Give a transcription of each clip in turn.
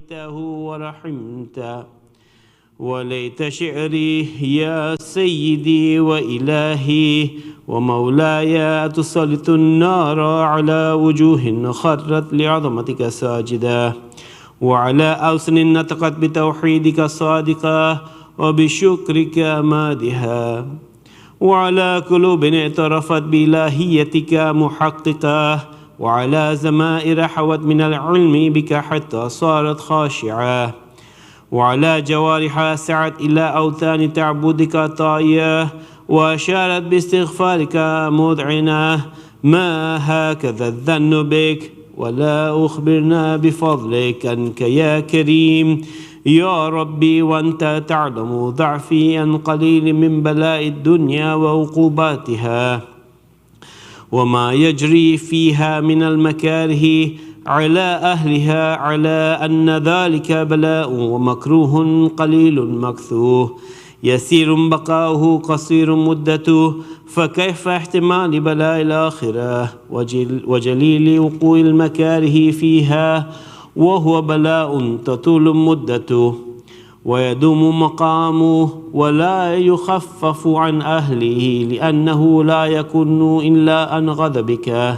ورحمته. وليت شعري يا سيدي وإلهي ومولاي تسلط النار على وجوه خرت لعظمتك ساجدة، وعلى ألسن نطقت بتوحيدك صادقة وبشكرك مادها، وعلى قلوب اعترفت بإلهيتك محققة، وعلى زمائر حوت من العلم بك حتى صارت خاشعة، وعلى جوارح سعت إلى أوثان تعبدك طاية وأشارت باستغفارك مذعنة. ما هكذا الظن بك ولا أخبرنا بفضلك أنك يا كريم يا ربي، وأنت تعلم ضعفي عن قليل من بلاء الدنيا وعقوباتها وما يجري فيها من المكاره على أهلها، على أن ذلك بلاء ومكروه قليل مكثوه يسير بقاؤه قصير مدته، فكيف احتمال بلاء الآخرة وجليل وقوع المكاره فيها وهو بلاء تطول مدته ويدوم مقامه ولا يخفف عن أهله، لأنه لا يكون إلا عن غضبك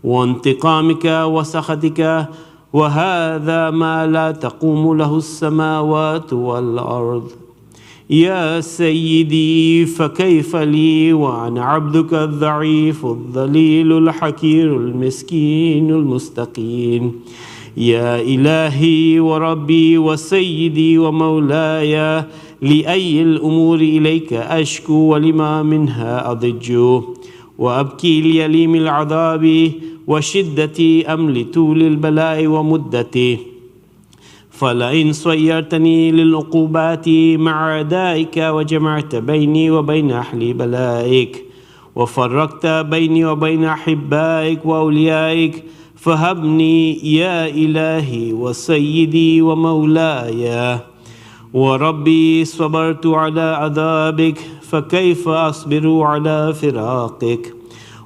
وانتقامك وسخطك، وهذا ما لا تقوم له السماوات والأرض. يا سيدي فكيف لي وأنا عبدك الضعيف الذليل الحقير المسكين المستقيم. يا إلهي وربي وسيدي ومولاي، لأي الأمور إليك أشكو ولما منها أضج، وأبكي ليليم العذاب وشدة أمل طول البلاء ومدته. فلئن صيرتني للعقوبات مع أعدائك وجمعت بيني وبين أهل بلائك وفرقت بيني وبين أحبائك وأوليائك، فهبني يا إلهي وسيدي ومولاي وربي. صبرت على عذابك فكيف أصبر على فراقك،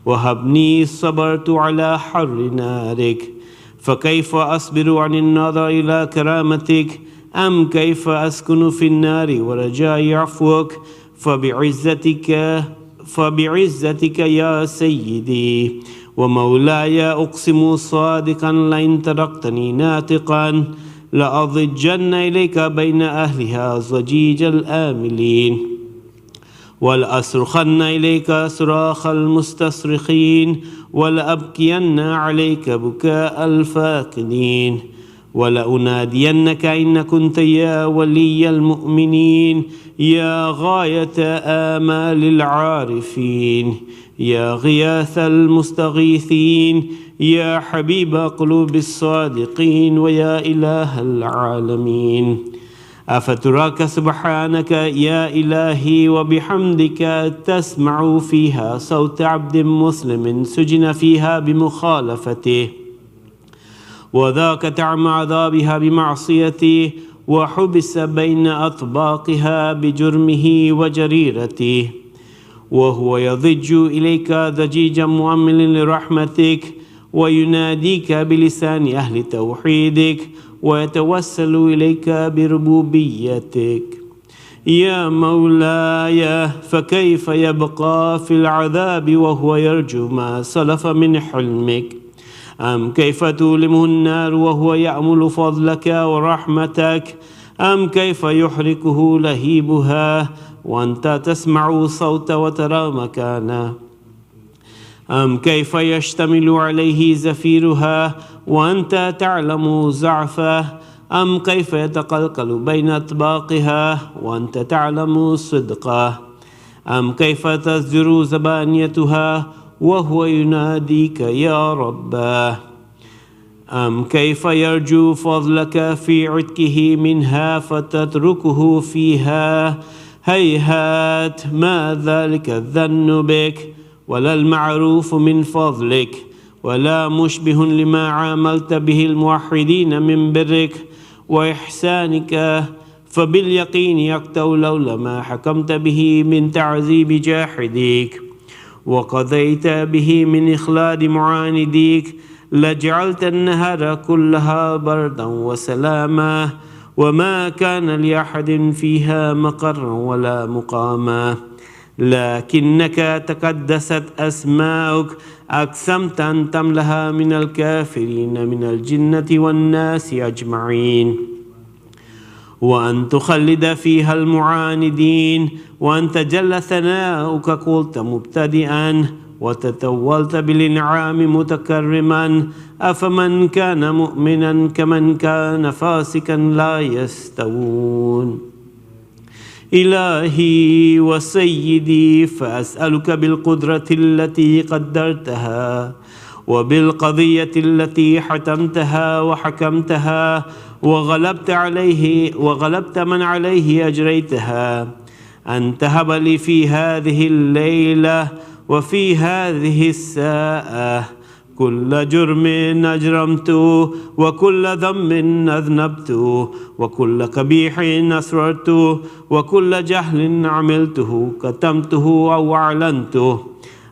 وهبني صبرت على حر نارك فكيف أصبر عن النظر إلى كرامتك، أم كيف أسكن في النار ورجاء عفوك. فبعزتك يا سيدي ومولاي أقسم صادقا لئن تركتني ناطقا لأضجن إليك بين أهلها ضجيج الآملين، ولأصرخن إليك صراخ المستصرخين، ولأبكين عليك بكاء الفاقدين، ولأنادينك إن كنت يا ولي المؤمنين، يا غاية آمال العارفين، يا غياث المستغيثين، يا حبيب قلوب الصادقين، ويا إله العالمين. أفتراك سبحانك يا إلهي وبحمدك تسمع فيها صوت عبد مسلم سجن فيها بمخالفته، وذاك تعم عذابها بمعصيته، وحبس بين أطباقها بجرمه وجريرته، وهو يضج إليك ضجيجا مؤمل لرحمتك ويناديك بلسان أهل توحيدك ويتوسل إليك بربوبيتك. يا مولاي فكيف يبقى في العذاب وهو يرجو ما سلف من حلمك، أم كيف تؤلمه النار وهو يأمل فضلك ورحمتك، أم كيف يحرقه لهيبها وأنت تسمع صوت وترى مكانه، أم كيف يشتمل عليه زفيرها وأنت تعلم ضعفه، أم كيف يتقلقل بين أطباقها وأنت تعلم صدقه، أم كيف تصدر زبانيتها وهو يناديك يا رباه، أم كيف يرجو فضلك في عتقه منها فتتركه فيها. هيهات ما ذلك الظن بك ولا المعروف من فضلك، ولا مشبه لما عاملت به الموحدين من برك وإحسانك، فباليقين يقتل لولا ما حكمت به من تعذيب جاحديك، وقضيت به من إخلاد معانديك لجعلت النهار كلها بردا وسلاما، وما كان لأحد فيها مقرا ولا مقاما، لكنك تقدست أسماؤك أقسمت أن تملها من الكافرين من الجنة والناس أجمعين، وأن تخلد فيها المعاندين، وأن تجل ثناؤك قلت مبتدئا وتتولت بالإنعام متكرما، أفمن كان مؤمنا كمن كان فاسقا لا يستوون. إلهي وسيدي، فأسألك بالقدرة التي قدرتها وبالقضية التي حتمتها وحكمتها وغلبت من عليه أجريتها، أن تهب لي في هذه الليلة وفي هذه الساعة كل جرم أجرمته، وكل ذنب أذنبته، وكل قبيح أسررته، وكل جهل عملته كتمته أو أعلنته،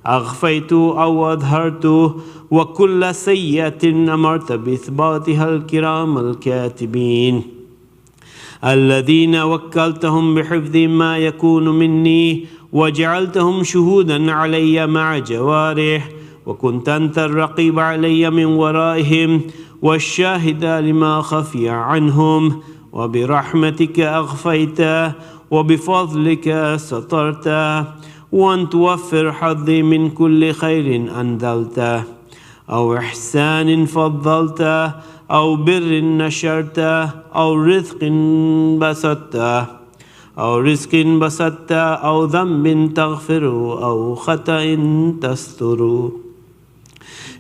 أخفيت أو أظهرته، وكل سيئة أمرت بإثباتها الكرام الكاتبين الذين وكلتهم بحفظ ما يكون مني، وجعلتهم شهودا علي مع جوارح، وكنت أنت الرقيب علي من ورائهم والشاهد لما خفي عنهم، وبرحمتك أغفيت وبفضلك سترت، وأن توفر حظي من كل خير أنزلته أو إحسان فضلته أو بر نشرته أو رزق بسطته أو ذنب تغفره أو خطأ تستره.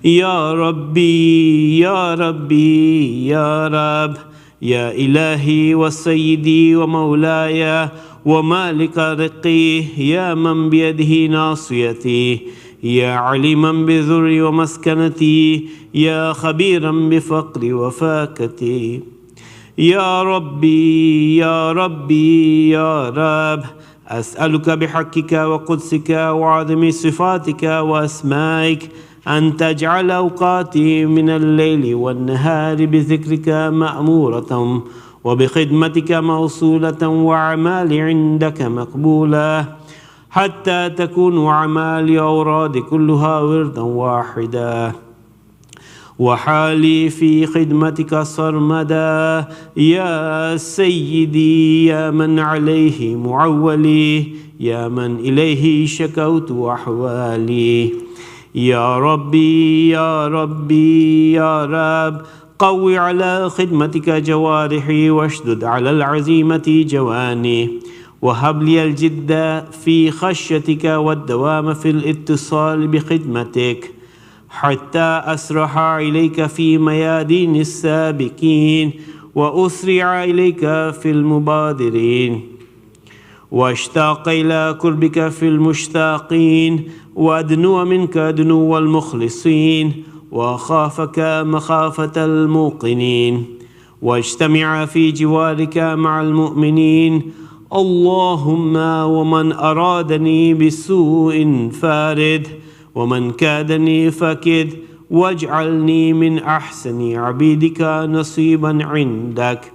يا ربي يا ربي يا رب، يا إلهي وسيدي ومولاي ومالك رقي، يا من بيده ناصيتي، يا عليما بذري ومسكنتي، يا خبيرا بفقري وفاكتي. يا ربي يا ربي يا رب، أسألك بحقك وقدسك وعظم صفاتك وأسمائك أن تجعل أوقاتي من الليل والنهار بذكرك مأمورة، وبخدمتك موصولة، وأعمالي عندك مقبولة، حتى تكون أعمالي أوراد كلها وردا واحدا، وحالي في خدمتك صرمدا. يا سيدي، يا من عليه معولي، يا من إليه شكوت أحوالي. يا ربي يا ربي يا رب، قوي على خدمتك جوارحي، واشدد على العزيمة جواني، وهب لي الجد في خشيتك والدوام في الاتصال بخدمتك، حتى أسرح إليك في ميادين السابقين، وأسرع إليك في المبادرين، واشتاق إلى قربك في المشتاقين، وأدنو منك دنو المخلصين، وأخافك مخافة الموقنين، واجتمع في جوارك مع المؤمنين. اللهم ومن أرادني بسوء فارد، ومن كادني فكد، واجعلني من أحسن عبيدك نصيبا عندك،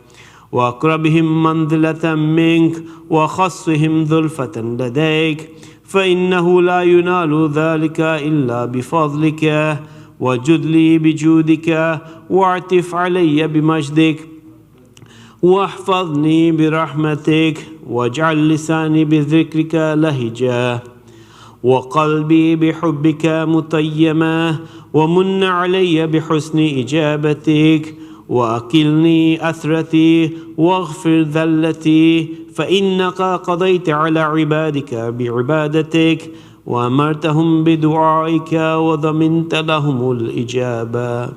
وأقربهم منزلة منك، وخصهم ذلفة لديك، فإنه لا ينال ذلك إلا بفضلك، وجد لي بجودك، واعطف علي بمجدك، واحفظني برحمتك، واجعل لساني بذكرك لهجا، وقلبي بحبك متيما، ومن علي بحسن إجابتك، وأكلني أثرتي، واغفر ذلتي، فإنك قضيت على عبادك بعبادتك، وأمرتهم بدعائك، وضمنت لهم الإجابة.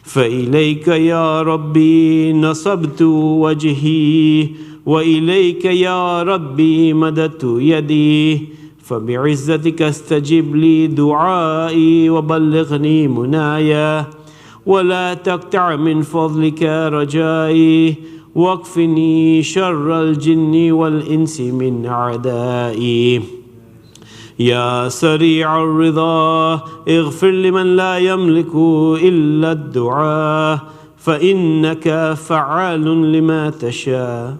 فإليك يا ربي نصبت وجهي، وإليك يا ربي مددت يدي، فبعزتك استجب لي دعائي، وبلغني منايا، ولا تقطع من فضلك رجائي، واكفني شر الجن والإنس من أعدائي. يا سريع الرضا اغفر لمن لا يملك إلا الدعاء فإنك فعال لما تشاء.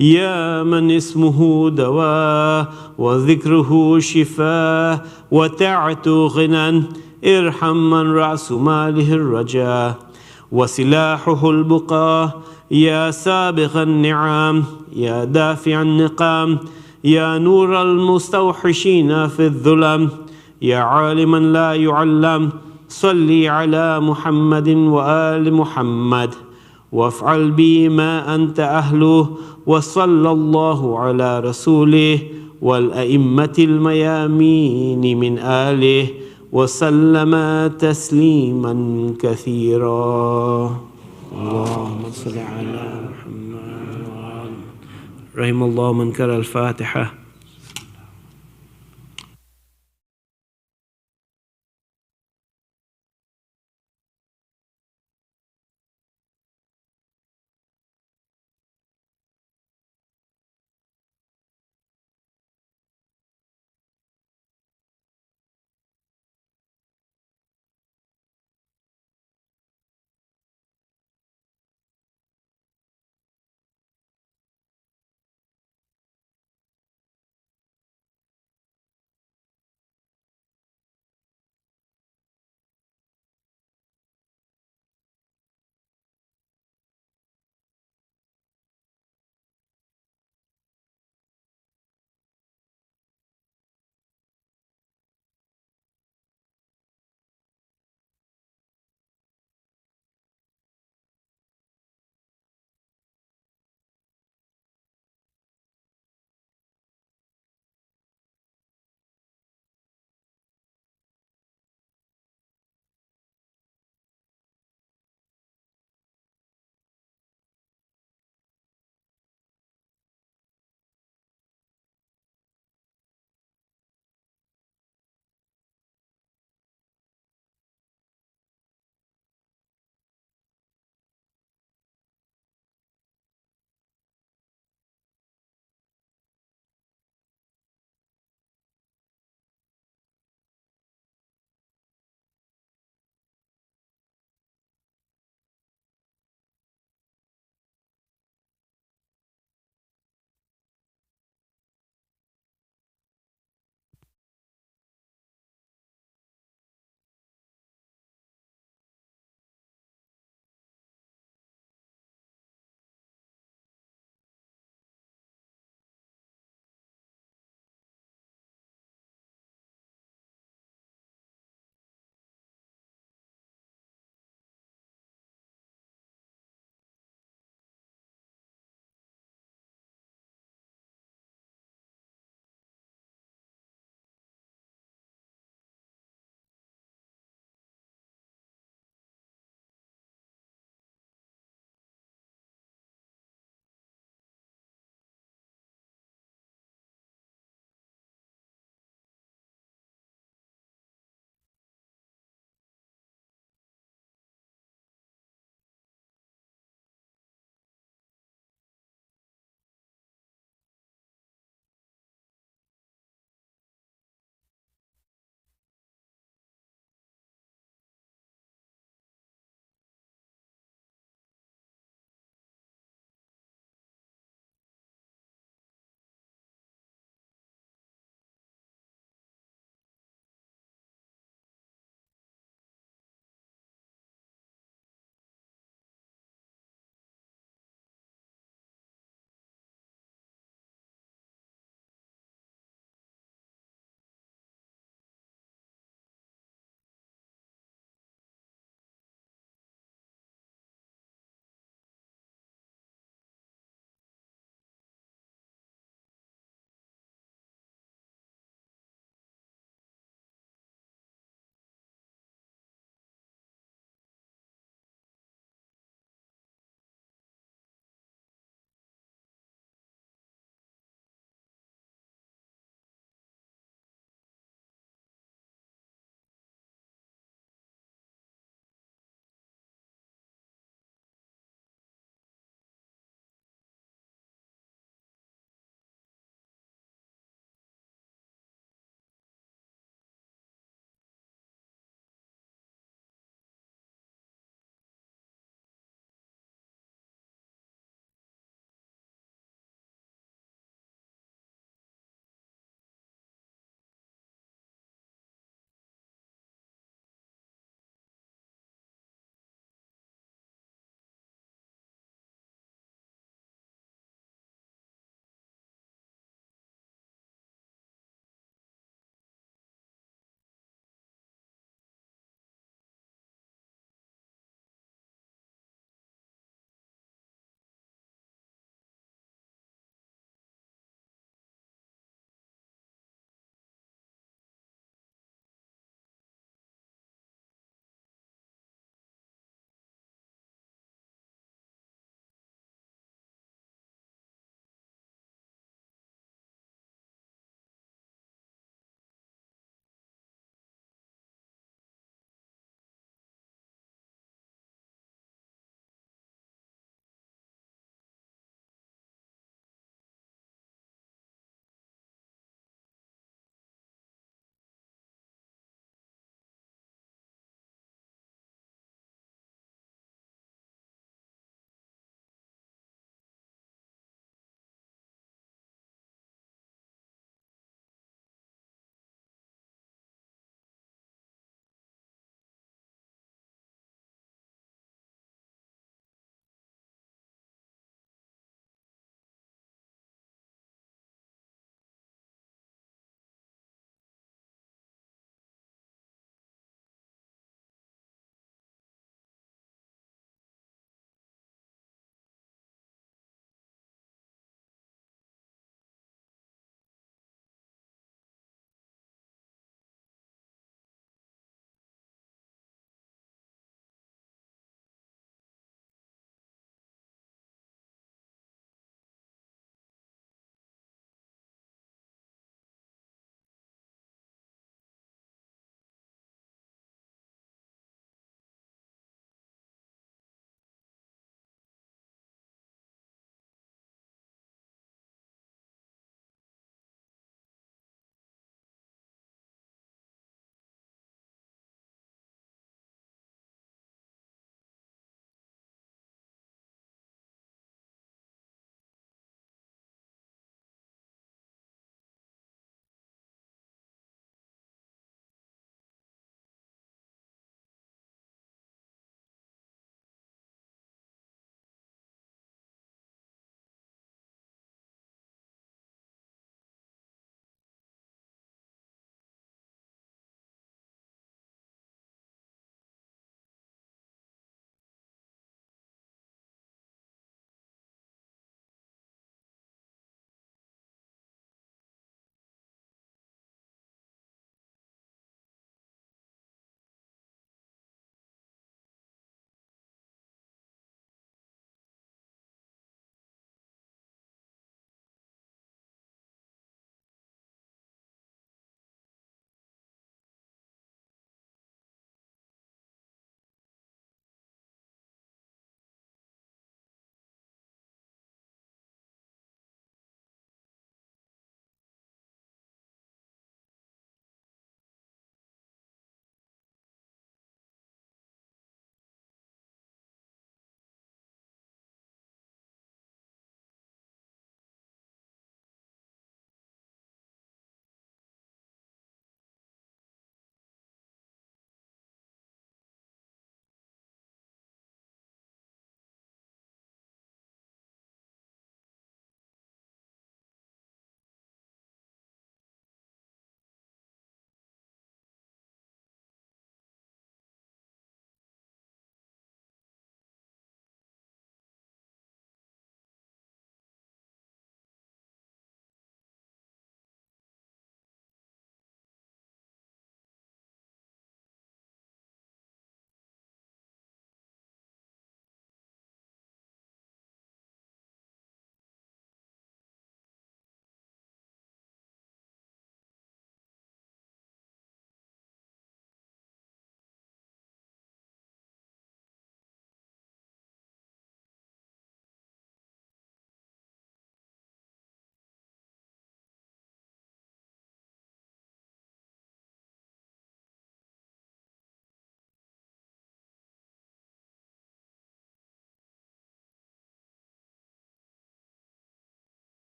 يا من اسمه دواء وذكره شفاء وتعته غنى ارحم من رأس ماله الرجاء وسلاحه البقاء. يا سابغ النعم يا دافع النقام يا نور المستوحشين في الظلم يا عالما لا يعلم صل على محمد وآل محمد وافعل بي ما أنت أهله. وصلى الله على رسوله والأئمة الميامين من آله وسلم تسليما كثيرا. اللهم صل على محمد وآل. رحم الله من قرأ الفاتحة.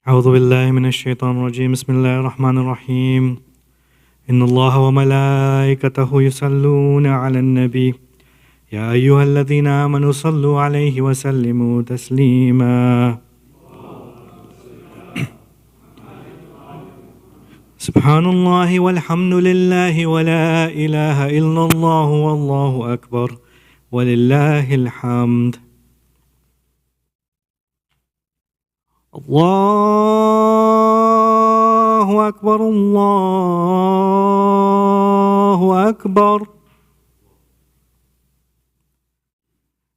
أعوذ بالله من الشيطان الرجيم. بسم الله الرحمن الرحيم. إن الله وملائكته يصلون على النبي يا أيها الذين آمنوا صلوا عليه وسلموا تسليما. سبحان الله والحمد لله ولا إله إلا الله والله أكبر ولله الحمد. الله أكبر الله أكبر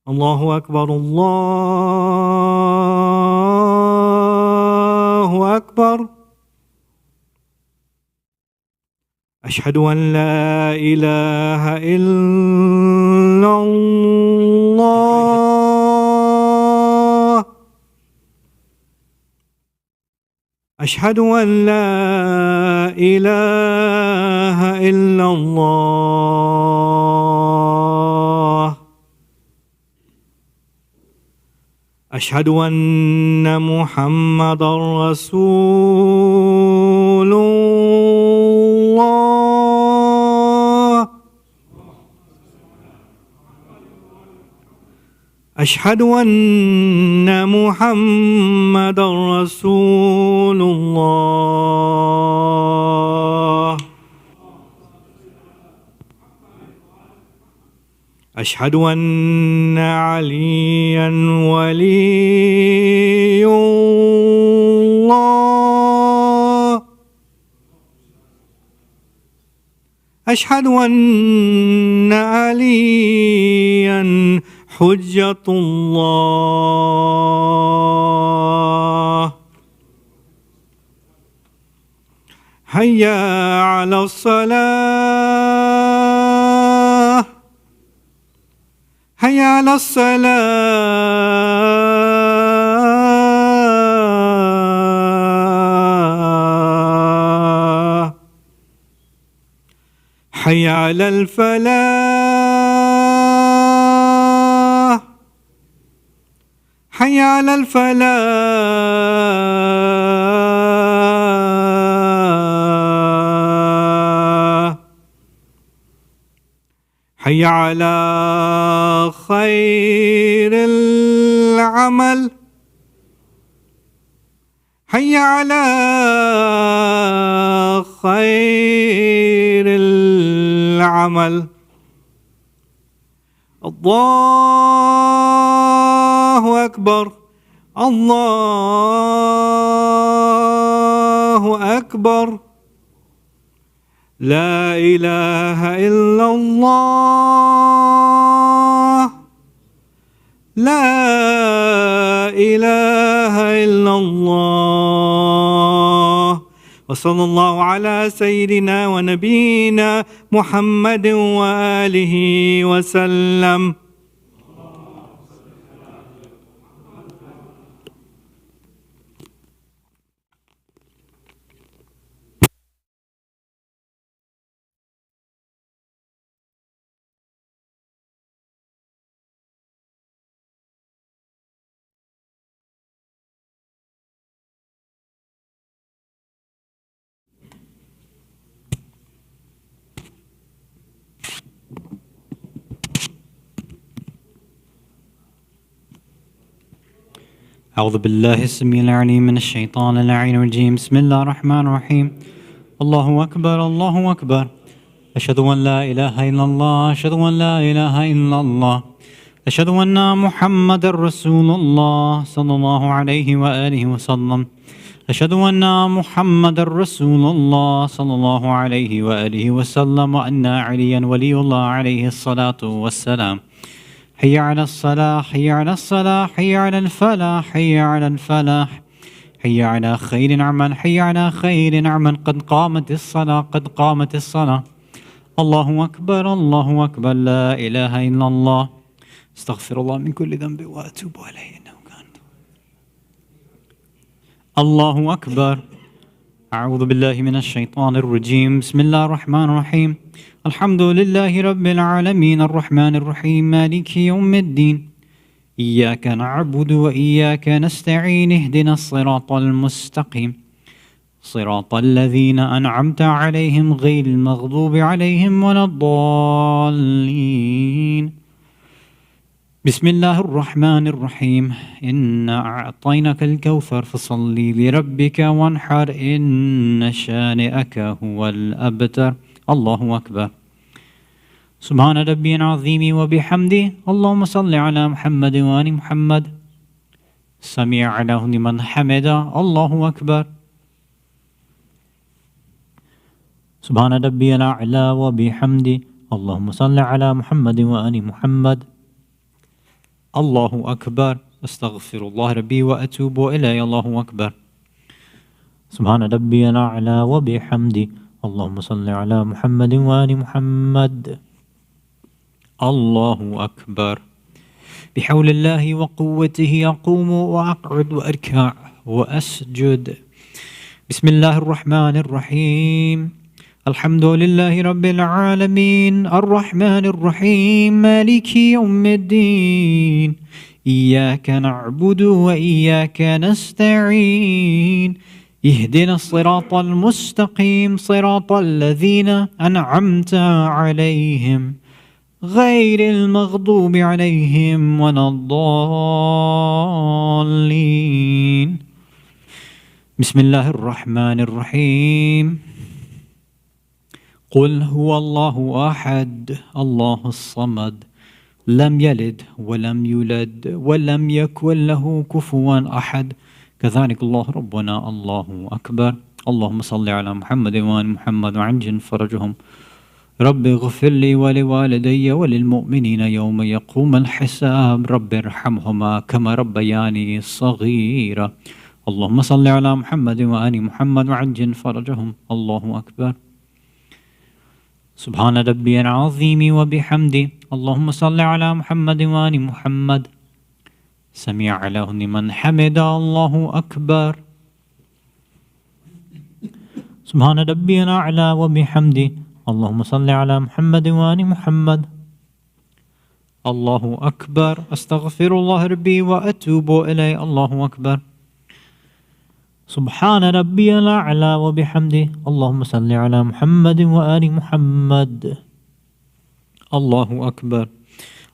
الله أكبر الله أكبر. أشهد أن لا إله إلا الله. أشهد أن لا إله إلا الله. أشهد أن محمدًا رسول الله. أشهد أن محمدًا رسول الله. أشهد أن عليًا ولي الله. أشهد أن عليًا حجة الله. هيا على الصلاة. هيا على الصلاة. حي على الفلاح. حي على الفلاح. حي على خير العمل. حي على خير العمل. الله أكبر الله أكبر. لا إله إلا الله. لا إله إلا الله. وصلى الله على سيدنا ونبينا محمد وآله وسلم. أعوذ بالله السميع العليم من الشيطان اللعين الرجيم. بسم الله الرحمن الرحيم. الله أكبر الله أكبر. أشهد أن لا إله إلا الله. أشهد أن لا إله إلا الله. أشهد أن محمد رسول الله صلى الله عليه وآله وسلم. أشهد أن محمد رسول الله صلى الله عليه وآله وسلم وأن عليا ولي الله عليه الصلاة والسلام. حي على الصلاة حي على الصلاة حي على الفلاح حي على الفلاح. حي على خير نعما حي على خير نعما. قد قامت الصلاة قد قامت الصلاة. الله أكبر الله أكبر. لا إله إلا الله. استغفر الله من كل ذنب وأتوب عليه إنه كان. الله أكبر. أعوذ بالله من الشيطان الرجيم. بسم الله الرحمن الرحيم. الحمد لله رب العالمين الرحمن الرحيم مالك يوم الدين. إياك نعبد وإياك نستعين اهدنا الصراط المستقيم صراط الذين أنعمت عليهم غير المغضوب عليهم ولا الضالين. بسم الله الرحمن الرحيم. إنا أعطيناك الكوثر فصل لربك وانحر إن شانئك هو الأبتر. الله أكبر. سبحان ربي العظيم وبحمده. اللهم صل على محمد وآل محمد. سمع له لمن حمده. الله أكبر. سبحان ربي الأعلى وبحمده. اللهم صل على محمد وآل محمد. الله أكبر. أستغفر الله ربي وأتوب إليه. الله أكبر. سبحان ربي الأعلى وبحمده. اللهم صل على محمد وآل محمد. الله أكبر. بحول الله وقوته أقوم وأقعد وأركع وأسجد. بسم الله الرحمن الرحيم. الحمد لله رب العالمين الرحمن الرحيم مالك يوم الدين إياك نعبد وإياك نستعين اهدنا الصراط المستقيم صراط الذين أنعمت عليهم غير المغضوب عليهم ولا الضالين. بسم الله الرحمن الرحيم. قل هو الله أحد الله الصمد لم يلد ولم يولد ولم يكن له كفوا أحد كذلك الله ربنا. الله أكبر. اللهم صل على محمد وآل محمد وعجل فرجهم. رب اغفر لي ولوالدي وللمؤمنين يوم يقوم الحساب. رب ارحمهما كما ربياني صغيرا. اللهم صل على محمد وآل محمد وعجل فرجهم. الله أكبر. سبحان ربي العظيم وبحمده. اللهم صل على محمد وآل محمد. سمع له لمن حمد. الله أكبر. سبحان ربي الأعلى وبحمده. اللهم صل على محمد وآل محمد. الله أكبر. أستغفر الله ربي وأتوب إليه. الله أكبر. سبحان ربي الأعلى وبحمده. اللهم صل على محمد وآل محمد. الله أكبر.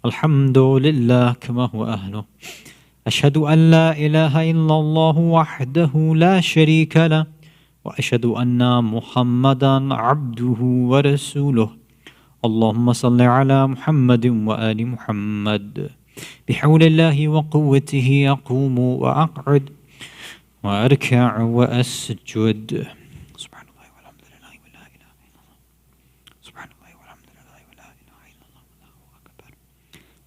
الحمد لله كما هو أهله. أشهد أن لا إله إلا الله وحده لا شريك له وأشهد أن محمدا عبده ورسوله. اللهم صل على محمد وآل محمد. بحول الله وقوته أقوم وأقعد وأركع وأسجد. سبحان الله والحمد لله ولا إله إلا الله. سبحان الله والحمد لله ولا إله إلا الله. الله أكبر.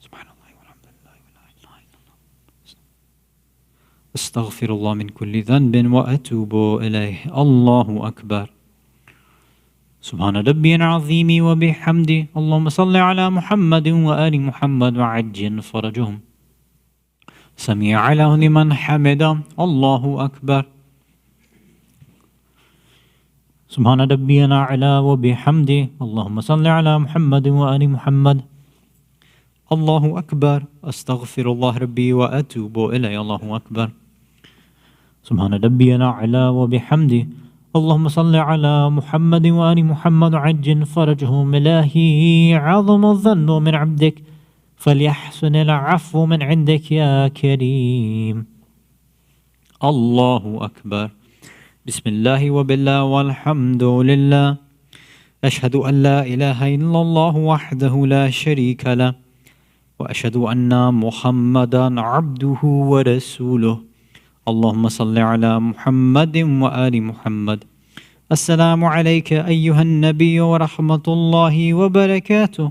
سبحان الله والحمد لله ولا إله إلا الله. أستغفر الله من كل ذنب وأتوب إليه. الله أكبر. سبحان ربي العظيم وبحمده. اللهم صل على محمد وآل محمد وعجل فرجهم. سمع له لمن حمده. الله أكبر. سبحان ربي الأعلى وبحمده. اللهم صل على محمد وآل محمد. الله أكبر. أستغفر الله ربي وأتوب إليه. الله أكبر. سبحان ربي الأعلى وبحمده. اللهم صل على محمد وآل محمد وعجل فرجهم. إلهي عظم الذنب من عبدك فليحسن العفو من عندك يا كريم. الله أكبر. بسم الله وبالله والحمد لله. أشهد أن لا إله إلا الله وحده لا شريك له وأشهد أن محمدا عبده ورسوله. اللهم صل على محمد وآل محمد. السلام عليك أيها النبي ورحمة الله وبركاته.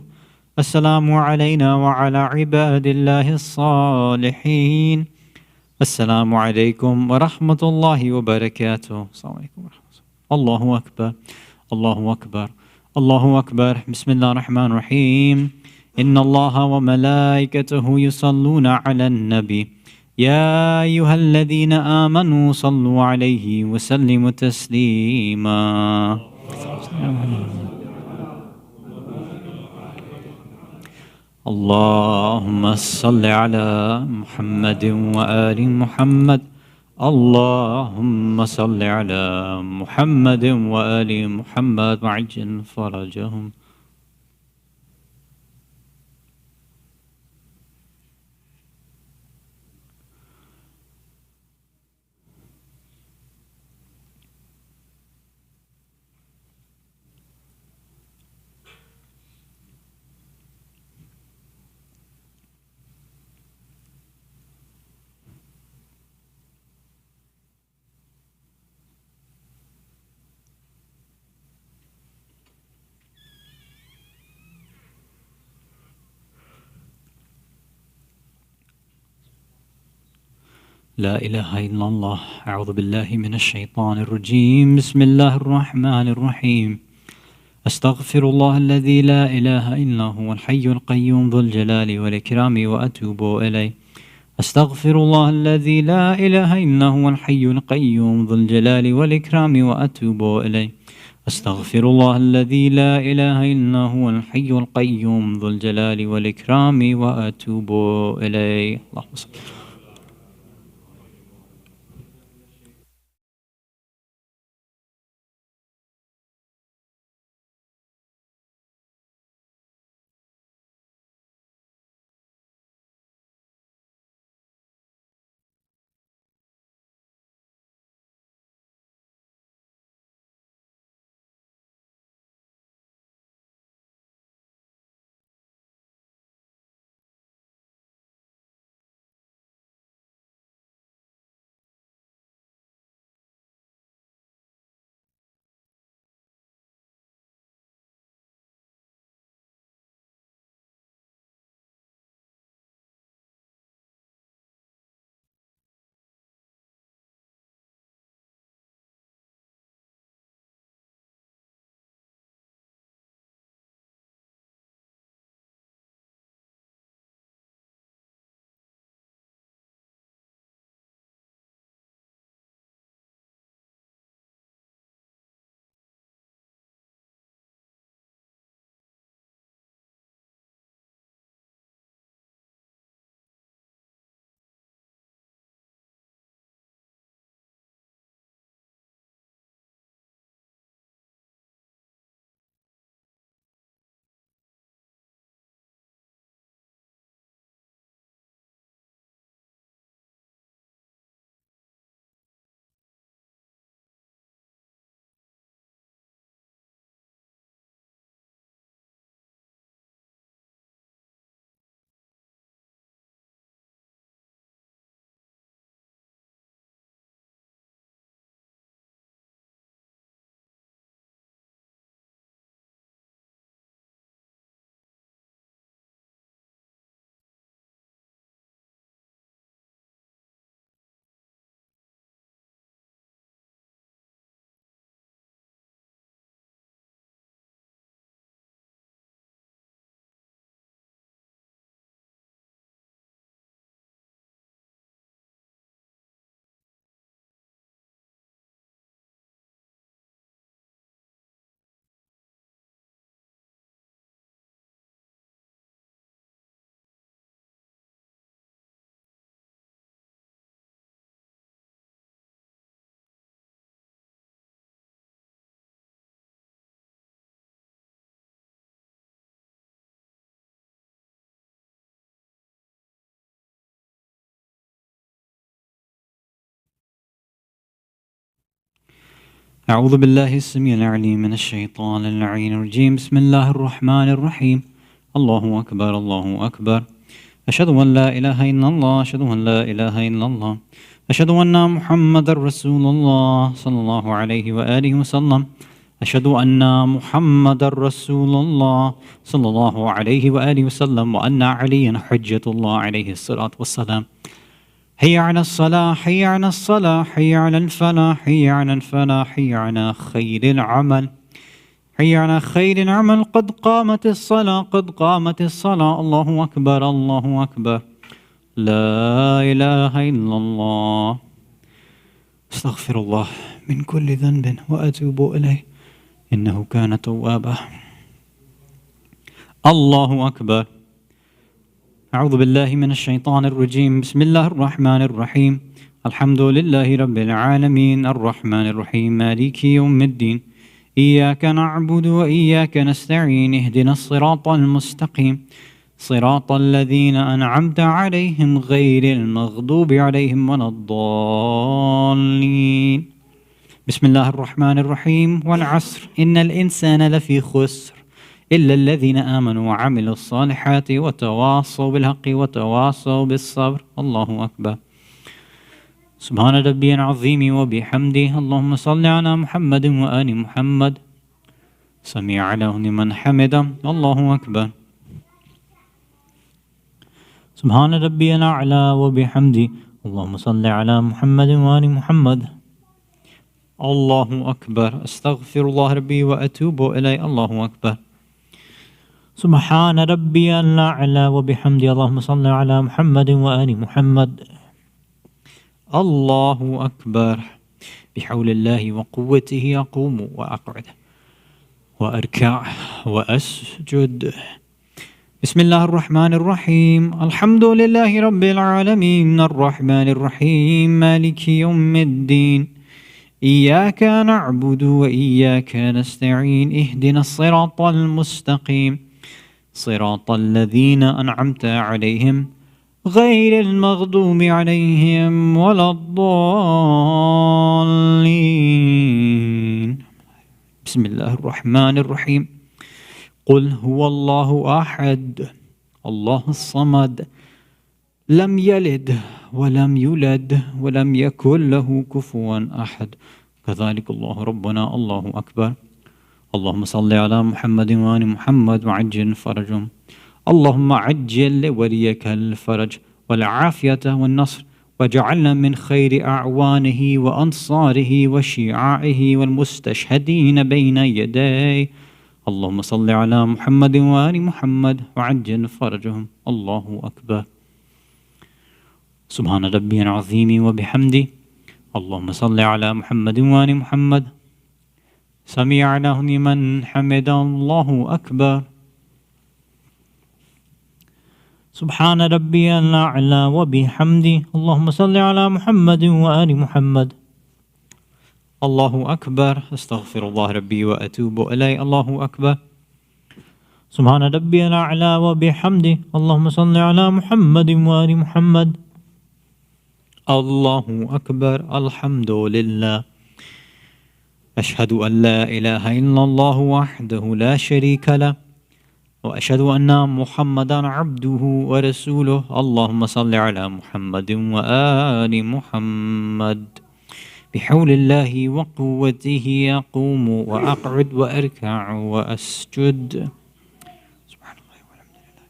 السلام علينا وعلى عباد الله الصالحين. السلام عليكم ورحمة الله وبركاته. السلام عليكم ورحمة الله. الله أكبر. الله أكبر. الله أكبر. بسم الله الرحمن الرحيم. إن الله وملائكته يصلون على النبي يا أيها الذين آمنوا صلوا عليه وسلموا تسليما. اللهم صل على محمد وآل محمد. اللهم صل على محمد وآل محمد وعجل فرجهم. لا إله إلا الله. أعوذ بالله من الشيطان الرجيم. بسم الله الرحمن الرحيم. أستغفر الله الذي لا إله إلا هو الحي القيوم ذو الجلال والإكرام وأتوب إليه. أستغفر الله الذي لا إله إلا هو الحي القيوم ذو الجلال والإكرام وأتوب إليه. أستغفر الله الذي لا إله إلا هو الحي القيوم ذو الجلال والإكرام وأتوب إليه. اللهم صل. أعوذ بالله السميع العليم من الشيطان اللعين الرجيم. بسم الله الرحمن الرحيم. الله أكبر الله أكبر. أشهد أن لا إله إلا الله. أشهد أن لا إله إلا الله. أشهد أن محمد رسول الله صلى الله عليه وآله وسلم. أشهد أن محمد رسول الله صلى الله عليه وآله وسلم وأن عليا حجة الله عليه الصلاة والسلام. حي على الصلاة حي على الصلاة حي على الفلاح حي على الفلاح حي على خير العمل حي على خير العمل. قد قامت الصلاة قد قامت الصلاة. الله أكبر الله أكبر. لا إله إلا الله. أستغفر الله من كل ذنب وأتوب إليه إنه كان توابا. الله أكبر. أعوذ بالله من الشيطان الرجيم. بسم الله الرحمن الرحيم. الحمد لله رب العالمين الرحمن الرحيم مالك يوم الدين. إياك نعبد وإياك نستعين. اهدنا الصراط المستقيم صراط الذين أنعمت عليهم غير المغضوب عليهم ولا الضالين. بسم الله الرحمن الرحيم. والعصر إن الإنسان لفي خسر إلا الذين آمنوا وعملوا الصالحات وتواصوا بالحق وتواصوا بالصبر. الله أكبر. سبحان ربي العظيم وبحمده. اللهم صل على محمد وآل محمد. سمع له لمن حمده. الله أكبر. سبحان ربي الأعلى وبحمده. اللهم صل على محمد وآل محمد. الله أكبر. أستغفر الله ربي وأتوب إليه. الله أكبر. سبحان ربي الأعلى وبحمده. اللهم صل على محمد وآل محمد. الله أكبر. بحول الله وقوته أقوم وأقعد وأركع وأسجد. بسم الله الرحمن الرحيم. الحمد لله رب العالمين الرحمن الرحيم مالك يوم الدين. إياك نعبد وإياك نستعين. اهدنا الصراط المستقيم صراط الذين أنعمت عليهم غير المغضوب عليهم ولا الضالين. بسم الله الرحمن الرحيم. قل هو الله أحد الله الصمد لم يلد ولم يولد ولم يكن له كفوا أحد. كذلك الله ربنا. الله أكبر. اللهم صل على محمد وآل محمد وعجل فرجهم. اللهم عجل لوليك الفرج والعافية والنصر واجعلنا من خير أعوانه وأنصاره وشيعائه والمستشهدين بين يديه. اللهم صل على محمد وآل محمد وعجل فرجهم. الله أكبر. سبحان ربي العظيم وبحمده. اللهم صل على محمد وآل محمد. سمع له لمن حمد. الله أكبر. سبحان ربي الأعلى وبحمده. اللهم صل على محمد وآل محمد. الله أكبر. أستغفر الله ربي وأتوب إليه. الله أكبر. سبحان ربي الأعلى وبحمده. اللهم صل على محمد وآل محمد. الله أكبر. الحمد لله. أشهد أن لا إله إلا الله وحده لا شريك له وأشهد أن محمدا عبده ورسوله. اللهم صل على محمد وآل محمد. بحول الله وقوته أقوم وأقعد وأركع وأسجد. سبحان الله والحمد لله.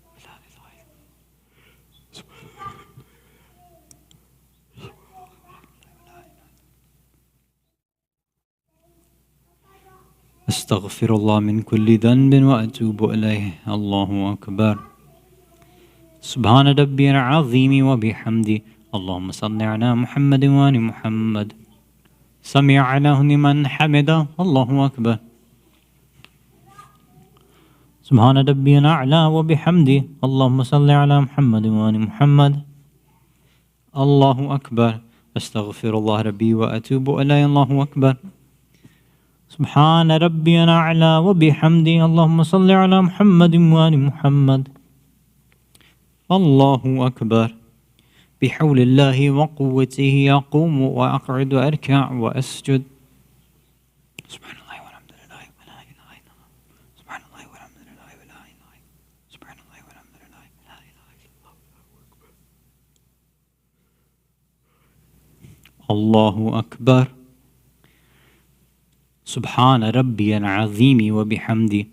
أستغفر الله من كل ذنب وأتوب إليه. الله أكبر. سبحان ربي العظيم وبحمده. اللهم صل على محمد وآل محمد. سمع له لمن حمده. الله أكبر. سبحان ربي الأعلى وبحمده. اللهم صل على محمد وآل محمد. الله أكبر. أستغفر الله ربي وأتوب إليه. الله أكبر. سبحان ربي الأعلى وبحمده. اللهم صل على محمد وآل محمد. الله أكبر. بحول الله وقوته أقوم وأقعد وأركع وأسجد. سبحان الله والحمد لله ولا إله إلا الله. سبحان الله والحمد لله ولا إله إلا الله. سبحان الله والحمد لله ولا إله إلا الله. الله أكبر. سبحان ربي العظيم وبحمده.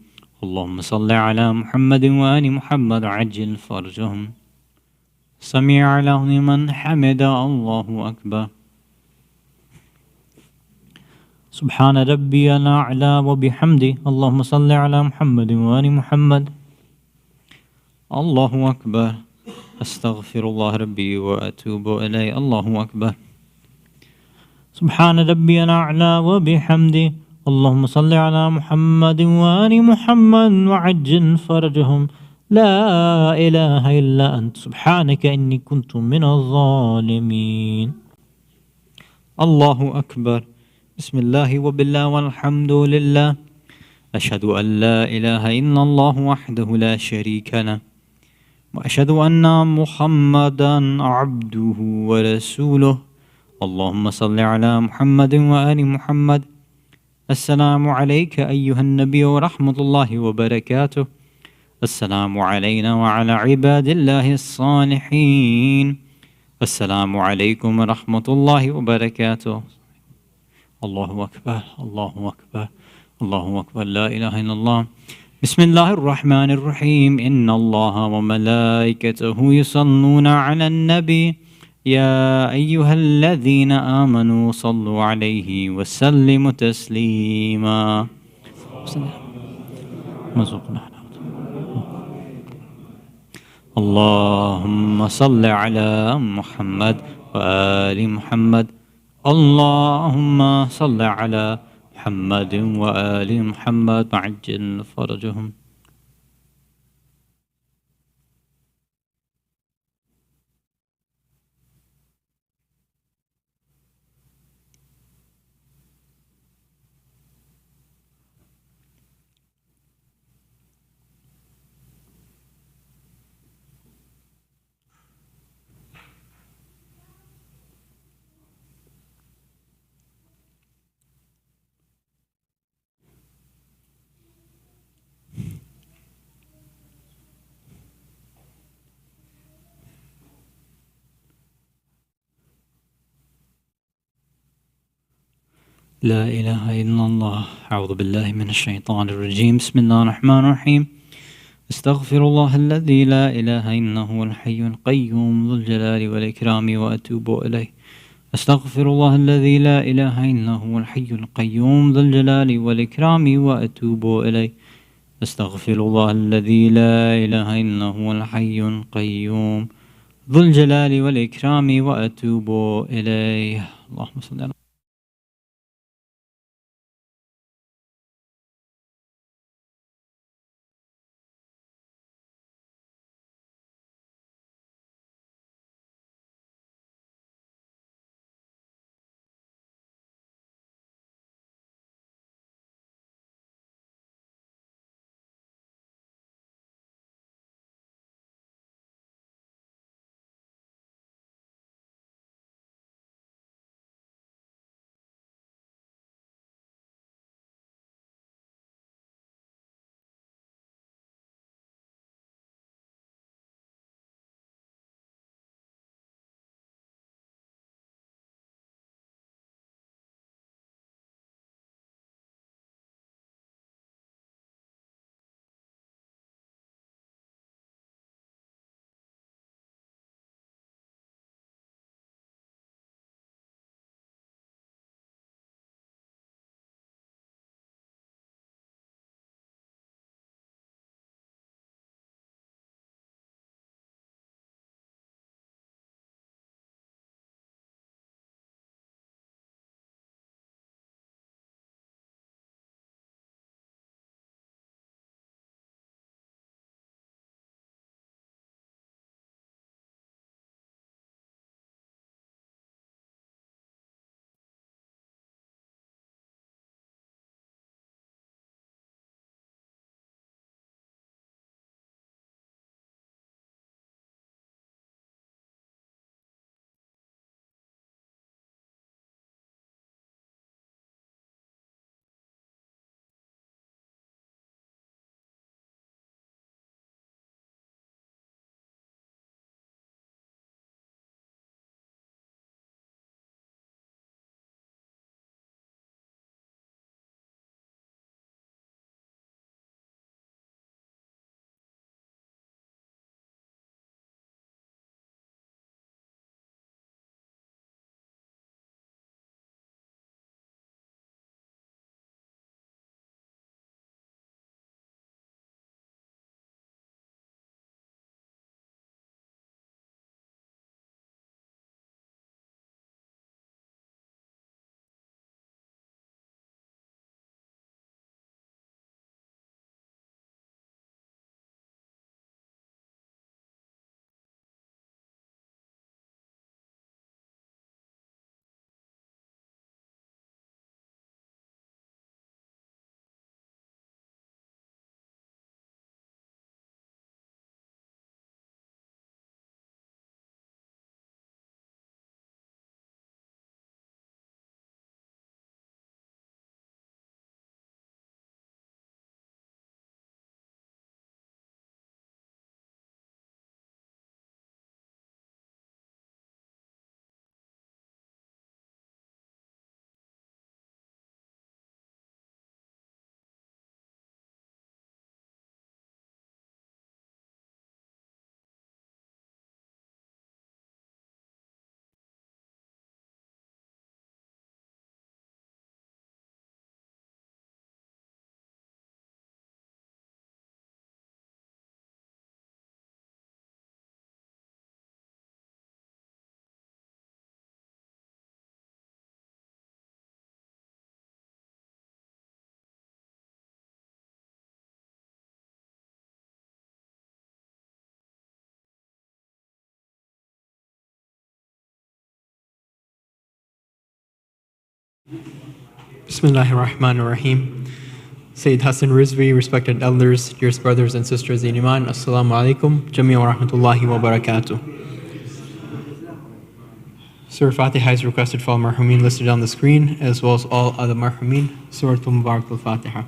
اللهم صل على محمد وآل محمد عجل فرجهم. سمع له لمن حمد. الله أكبر. سبحان ربي الأعلى وبحمده. اللهم صل على محمد وآل محمد. الله أكبر. أستغفر الله ربي وأتوب إليه. الله أكبر. سبحان ربي الأعلى وبحمده. اللهم صل على محمد وآل محمد وعجل فرجهم. لا إله إلا أنت سبحانك إني كنت من الظالمين. الله أكبر. بسم الله وبالله والحمد لله. أشهد أن لا إله إلا الله وحده لا شريك له، وأشهد أن محمدا عبده ورسوله. اللهم صل على محمد وآل محمد. السلام عليك أيها النبي ورحمة الله وبركاته. السلام علينا وعلى عباد الله الصالحين. السلام عليكم ورحمة الله وبركاته. الله أكبر، الله أكبر، الله أكبر، لا إله إلا الله. بسم الله الرحمن الرحيم. إن الله وملائكته يصلون على النبي يا أيها الذين آمنوا صلوا عليه وسلموا تسليما. اللهم صل على محمد وآل محمد. اللهم صل على محمد وآل محمد وعجل فرجهم. لا إله إلا الله. أعوذ بالله من الشيطان الرجيم. بسم الله الرحمن الرحيم. استغفر الله الذي لا إله إلا هو الحي القيوم ذو الجلال والإكرام وأتوب إليه. أستغفر الله الذي لا إله إلا هو الحي القيوم ذو الجلال والإكرام وأتوب إليه. أستغفر الله الذي لا إله إلا هو الحي القيوم ذو الجلال والإكرام وأتوب إليه. اللهم صل على Bismillahir Rahmanir Rahim. Sayyid Hasan, Rizvi, respected elders, dearest brothers and sisters in Iman, Assalamu alaikum, Jamia wa rahmatullahi wa barakatuh. Surah Fatiha is requested for all marhumin listed on the screen, as well as all other marhumin. Surah Mubarak al-Fatiha.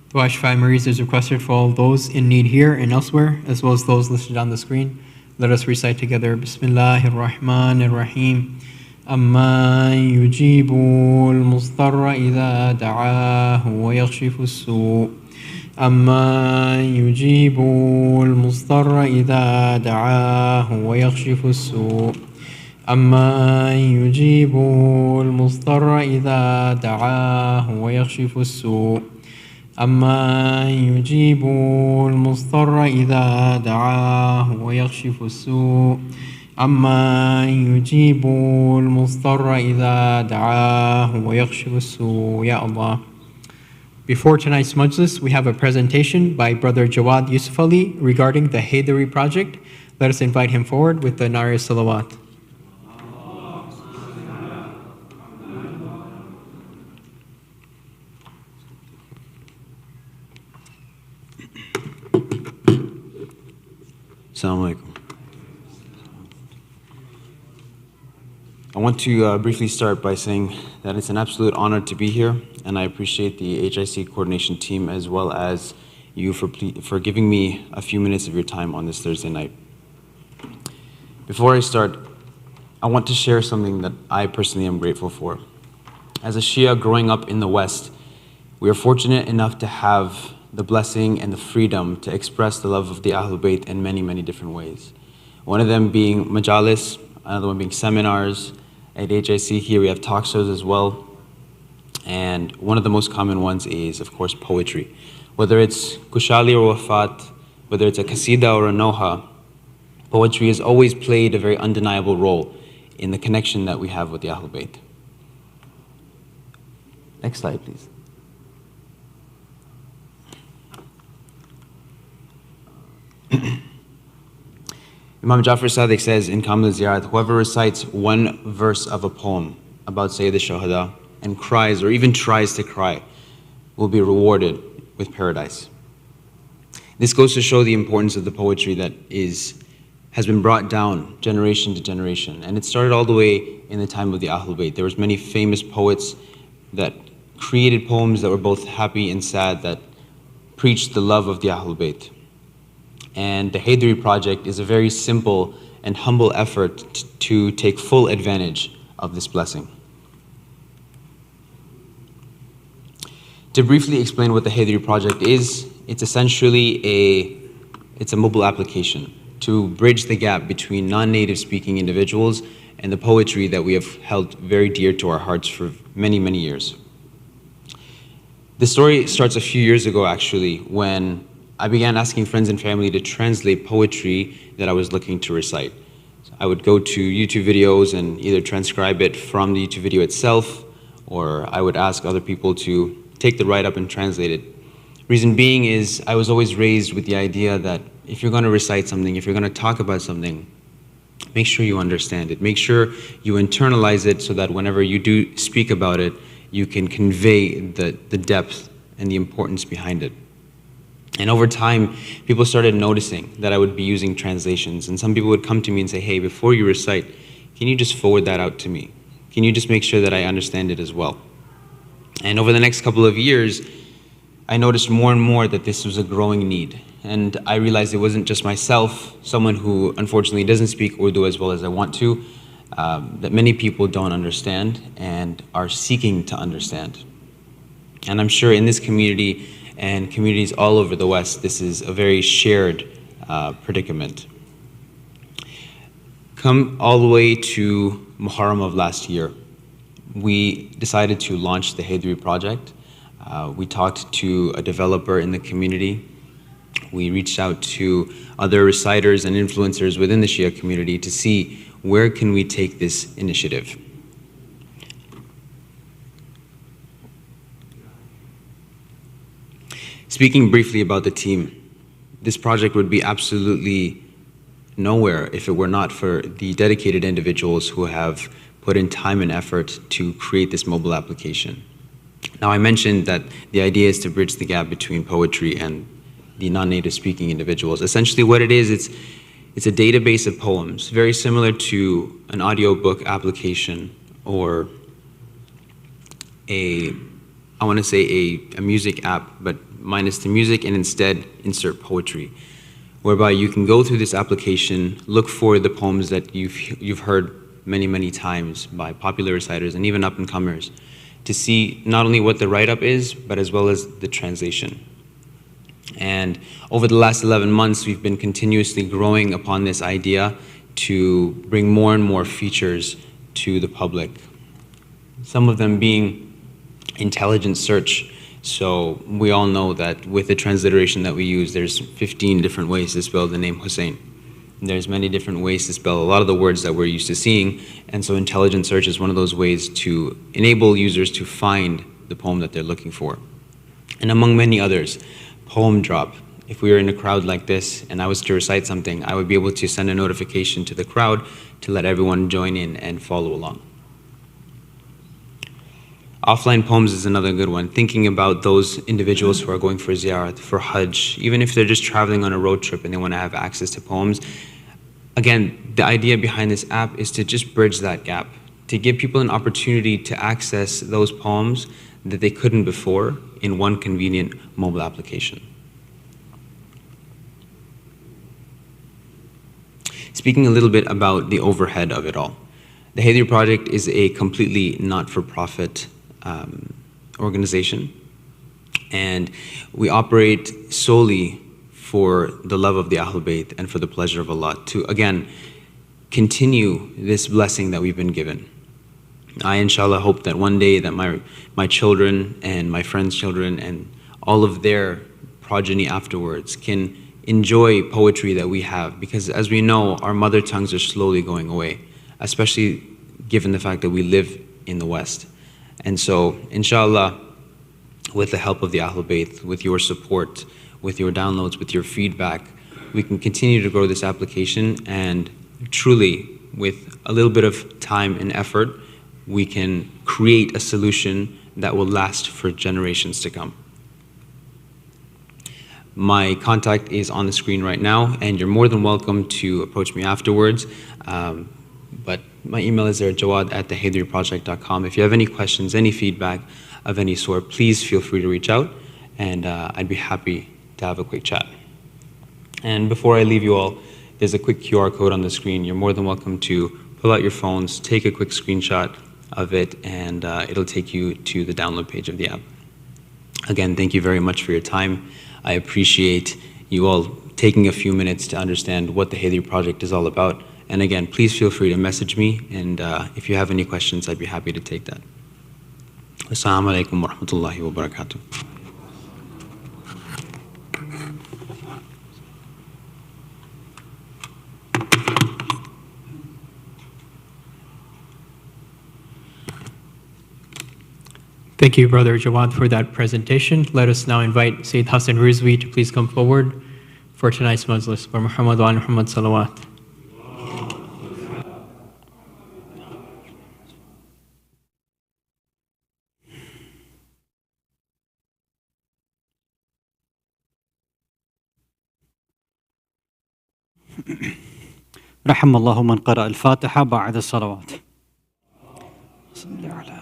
Dua Shifai Mariz is requested for all those in need here and elsewhere, as well as those listed on the screen. Let us recite together, Bismillahir Rahmanir Rahim. أَمَّن يُجِيبُ الْمُضْطَرَّ إِذَا دَعَاهُ وَيَكْشِفُ السُّوءَ أَمَّن يُجِيبُ الْمُضْطَرَّ إِذَا دَعَاهُ وَيَكْشِفُ السُّوءَ أَمَّن يُجِيبُ الْمُضْطَرَّ إِذَا دَعَاهُ وَيَكْشِفُ السُّوءَ أَمَّن يُجِيبُ الْمُضْطَرَّ إِذَا دَعَاهُ وَيَكْشِفُ السُّوءَ أَمَّن يُجِيبُ الْمُضْطَرَّ إِذَا دَعَاهُ وَيَكْشِفُ السُّوءَ. Ya Allah. Before tonight's majlis, we have a presentation by Brother Jawad Yusuf Ali regarding the Haydari project. Let us invite him forward with the Nari Salawat. Assalamu alaikum. I want to briefly start by saying that it's an absolute honor to be here, and I appreciate the HIC coordination team as well as you for giving me a few minutes of your time on this Thursday night. Before I start, I want to share something that I personally am grateful for. As a Shia growing up in the West, we are fortunate enough to have the blessing and the freedom to express the love of the Ahlul Bayt in many, many different ways. One of them being majalis, another one being seminars. At HIC here we have talk shows as well. And one of the most common ones is, of course, poetry. Whether it's kushali or wafat, whether it's a kasida or a noha, poetry has always played a very undeniable role in the connection that we have with the Ahlul Bayt. Next slide, please. Imam Jafar Sadiq says in Kamil Ziyarat, whoever recites one verse of a poem about Sayyid al-Shuhada and cries or even tries to cry will be rewarded with paradise. This goes to show the importance of the poetry that has been brought down generation to generation. And it started all the way in the time of the Ahlul Bayt. There was many famous poets that created poems that were both happy and sad, that preached the love of the Ahlul Bayt. And the Haydari project is a very simple and humble effort to take full advantage of this blessing. To briefly explain what the Haydari project is, it's essentially a mobile application to bridge the gap between non-native speaking individuals and the poetry that we have held very dear to our hearts for many, many years. The story starts a few years ago, actually, when I began asking friends and family to translate poetry that I was looking to recite. So I would go to YouTube videos and either transcribe it from the YouTube video itself, or I would ask other people to take the write-up and translate it. Reason being is I was always raised with the idea that if you're going to recite something, if you're going to talk about something, make sure you understand it. Make sure you internalize it so that whenever you do speak about it, you can convey the depth and the importance behind it. And over time, people started noticing that I would be using translations. And some people would come to me and say, hey, before you recite, can you just forward that out to me? Can you just make sure that I understand it as well? And over the next couple of years, I noticed more and more that this was a growing need. And I realized it wasn't just myself, someone who unfortunately doesn't speak Urdu as well as I want to, that many people don't understand and are seeking to understand. And I'm sure in this community and communities all over the West, this is a very shared predicament. Come all the way to Muharram of last year, we decided to launch the Haydari project. We talked to a developer in the community. We reached out to other reciters and influencers within the Shia community to see where can we take this initiative. Speaking briefly about the team, this project would be absolutely nowhere if it were not for the dedicated individuals who have put in time and effort to create this mobile application. Now, I mentioned that the idea is to bridge the gap between poetry and the non-native speaking individuals. Essentially what it is, it's a database of poems, very similar to an audiobook application or a music app, but minus the music and instead insert poetry, whereby you can go through this application, look for the poems that you've heard many times by popular reciters and even up-and-comers, to see not only what the write-up is, but as well as the translation. And over the last 11 months, we've been continuously growing upon this idea to bring more and more features to the public. Some of them being intelligent search. So we all know that with the transliteration that we use, there's 15 different ways to spell the name Hussein. There's many different ways to spell a lot of the words that we're used to seeing, and so intelligent search is one of those ways to enable users to find the poem that they're looking for. And among many others, poem drop. If we were in a crowd like this and I was to recite something, I would be able to send a notification to the crowd to let everyone join in and follow along. Offline poems is another good one, thinking about those individuals who are going for ziyarat, for hajj, even if they're just traveling on a road trip and they want to have access to poems. Again, the idea behind this app is to just bridge that gap, to give people an opportunity to access those poems that they couldn't before in one convenient mobile application. Speaking a little bit about the overhead of it all. The Haydari Project is a completely not-for-profit organization, and we operate solely for the love of the Ahlul Bayt and for the pleasure of Allah, to again continue this blessing that we've been given. I inshallah hope that one day that my children and my friends' children and all of their progeny afterwards can enjoy poetry that we have, because as we know, our mother tongues are slowly going away, especially given the fact that we live in the West. And so, inshallah, with the help of the Ahlul Bayt, with your support, with your downloads, with your feedback, we can continue to grow this application, and truly, with a little bit of time and effort, we can create a solution that will last for generations to come. My contact is on the screen right now, and you're more than welcome to approach me afterwards. But my email is there, jawad@thehaydariyproject.com. If you have any questions, any feedback of any sort, please feel free to reach out, and I'd be happy to have a quick chat. And before I leave you all, there's a quick QR code on the screen. You're more than welcome to pull out your phones, take a quick screenshot of it, and it'll take you to the download page of the app. Again, thank you very much for your time. I appreciate you all taking a few minutes to understand what the Haydari Project is all about. And again, please feel free to message me, and if you have any questions, I'd be happy to take that. Assalamu alaikum wa rahmatullahi wa barakatuh. Thank you, Brother Jawad, for that presentation. Let us now invite Sayyid Hasan Rizvi to please come forward for tonight's majlis. For Muhammad wa Muhammad salawat. رحم الله من قرأ الفاتحة بعد الصلوات. صل على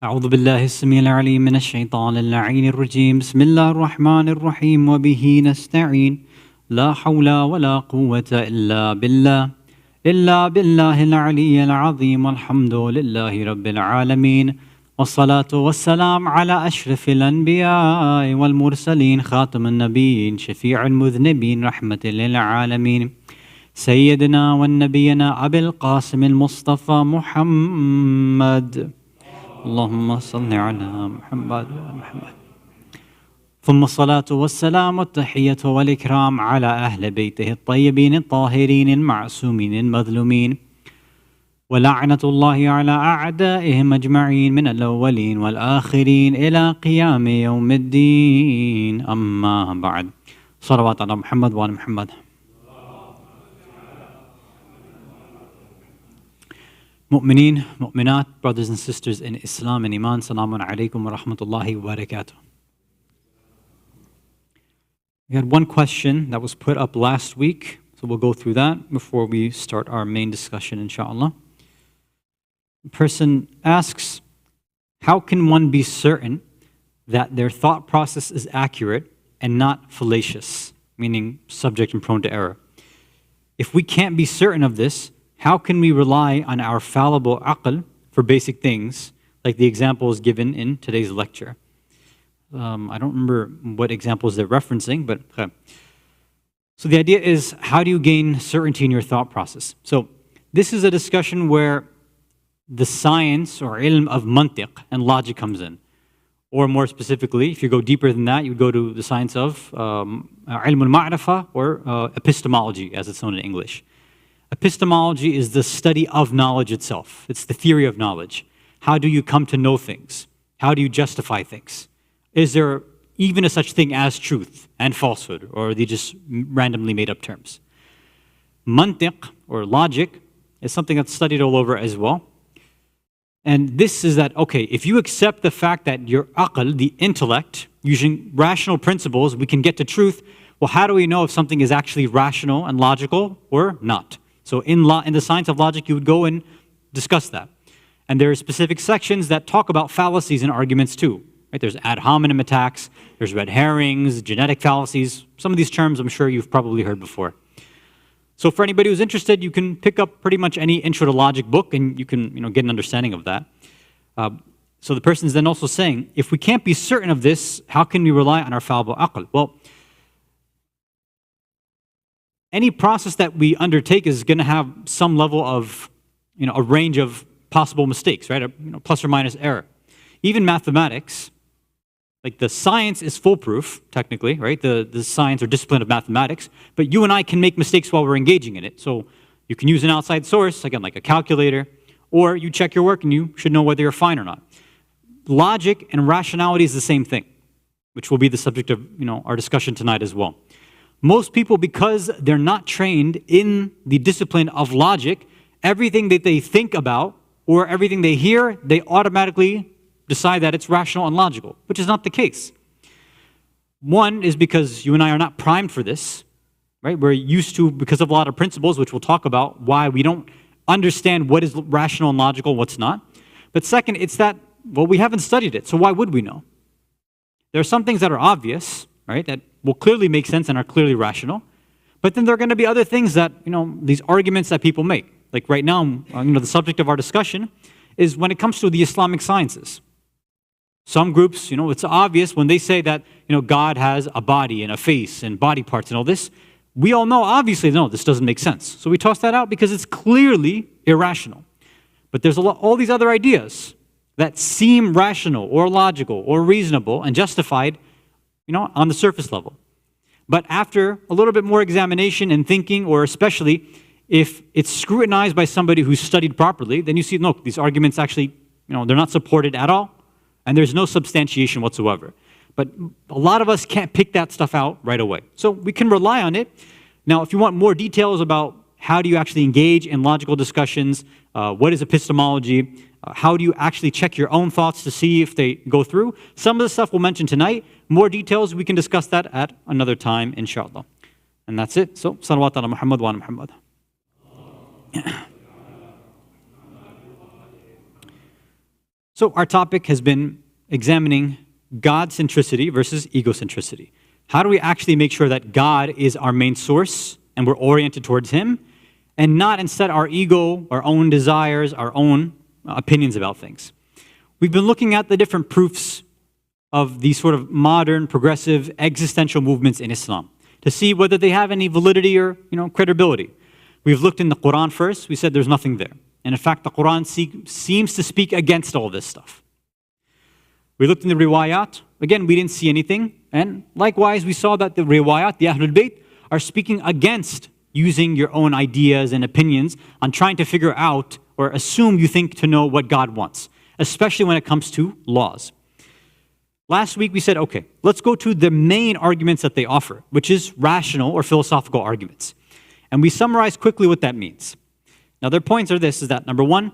أعوذ بالله السميع العليم من الشيطان اللعين الرجيم. بسم الله الرحمن الرحيم وبه نستعين لا حول ولا قوة إلا بالله العلي العظيم والحمد لله رب العالمين والصلاة والسلام على أشرف الأنبياء والمرسلين خاتم النبيين شفيع المذنبين رحمة للعالمين سيدنا والنبينا أبي القاسم المصطفى محمد اللهم صل على محمد. ثم الصلاة والسلام والتحية والإكرام على أهل بيته الطيبين الطاهرين المعصومين المظلومين ولعنة الله على أعدائهم أجمعين من الأولين والآخرين إلى قيام يوم الدين أما بعد صلوات على محمد وعلى محمد. Mu'mineen, mu'minat, brothers and sisters in Islam and Iman, Salamun alaykum wa rahmatullahi wa barakatuh. We had one question that was put up last week, so we'll go through that before we start our main discussion, inshallah. The person asks, how can one be certain that their thought process is accurate and not fallacious, meaning subject and prone to error? If we can't be certain of this, how can we rely on our fallible aql for basic things, like the examples given in today's lecture? I don't remember what examples they're referencing, but okay. So the idea is, how do you gain certainty in your thought process? So this is a discussion where the science or ilm of mantiq and logic comes in. Or more specifically, if you go deeper than that, you would go to the science of ilm al-ma'rifah or epistemology, as it's known in English. Epistemology is the study of knowledge itself. It's the theory of knowledge. How do you come to know things? How do you justify things? Is there even a such thing as truth and falsehood, or are they just randomly made up terms? Mantiq, or logic, is something that's studied all over as well. And this is that, okay, if you accept the fact that your aql, the intellect, using rational principles, we can get to truth, well, how do we know if something is actually rational and logical or not? So in the science of logic, you would go and discuss that. And there are specific sections that talk about fallacies and arguments too. Right? There's ad hominem attacks, there's red herrings, genetic fallacies. Some of these terms I'm sure you've probably heard before. So for anybody who's interested, you can pick up pretty much any intro to logic book and you can get an understanding of that. So the person's then also saying, if we can't be certain of this, how can we rely on our fallible aql? Well, any process that we undertake is going to have some level of, a range of possible mistakes, right? Plus or minus error. Even mathematics, like the science is foolproof, technically, right? The science or discipline of mathematics, but you and I can make mistakes while we're engaging in it. So you can use an outside source, again, like a calculator, or you check your work and you should know whether you're fine or not. Logic and rationality is the same thing, which will be the subject of our discussion tonight as well. Most people, because they're not trained in the discipline of logic, everything that they think about or everything they hear, they automatically decide that it's rational and logical, which is not the case. One is because you and I are not primed for this, right? We're used to, because of a lot of principles, which we'll talk about, why we don't understand what is rational and logical, what's not. But second, it's that, well, we haven't studied it, so why would we know? There are some things that are obvious, right, that will clearly make sense and are clearly rational. But then there are going to be other things that, these arguments that people make. Like right now, the subject of our discussion is when it comes to the Islamic sciences. Some groups, it's obvious when they say that, God has a body and a face and body parts and all this. We all know, obviously, no, this doesn't make sense. So we toss that out because it's clearly irrational. But there's all these other ideas that seem rational or logical or reasonable and justified, on the surface level. But after a little bit more examination and thinking, or especially if it's scrutinized by somebody who's studied properly, then you see, no, these arguments actually, they're not supported at all, and there's no substantiation whatsoever. But a lot of us can't pick that stuff out right away. So we can rely on it. Now, if you want more details about how do you actually engage in logical discussions, what is epistemology, how do you actually check your own thoughts to see if they go through, some of the stuff we'll mention tonight. More details, we can discuss that at another time, inshallah. And that's it. So, salawat ala Muhammad wa ala Muhammad. So our topic has been examining God centricity versus egocentricity. How do we actually make sure that God is our main source and we're oriented towards Him, and not instead our ego, our own desires, our own opinions about things? We've been looking at the different proofs of these sort of modern, progressive, existential movements in Islam to see whether they have any validity or credibility. We've looked in the Quran first. We said there's nothing there. And in fact, the Quran seems to speak against all this stuff. We looked in the riwayat. Again, we didn't see anything. And likewise, we saw that the riwayat, the Ahlul Bayt, are speaking against using your own ideas and opinions on trying to figure out or assume you think to know what God wants, especially when it comes to laws. Last week we said, okay, let's go to the main arguments that they offer, which is rational or philosophical arguments. And we summarize quickly what that means. Now their points are this, is that number one,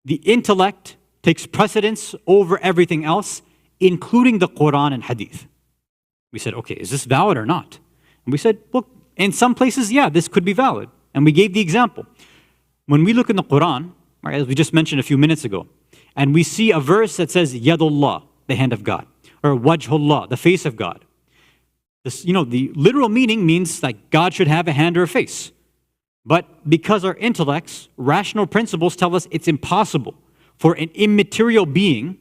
the intellect takes precedence over everything else, including the Quran and Hadith. We said, okay, is this valid or not? And we said, look, in some places, yeah, this could be valid. And we gave the example. When we look in the Quran, right, as we just mentioned a few minutes ago, and we see a verse that says, Yadullah, the hand of God, or Wajhullah, the face of God. This, the literal meaning means that God should have a hand or a face. But because our intellects, rational principles tell us it's impossible for an immaterial being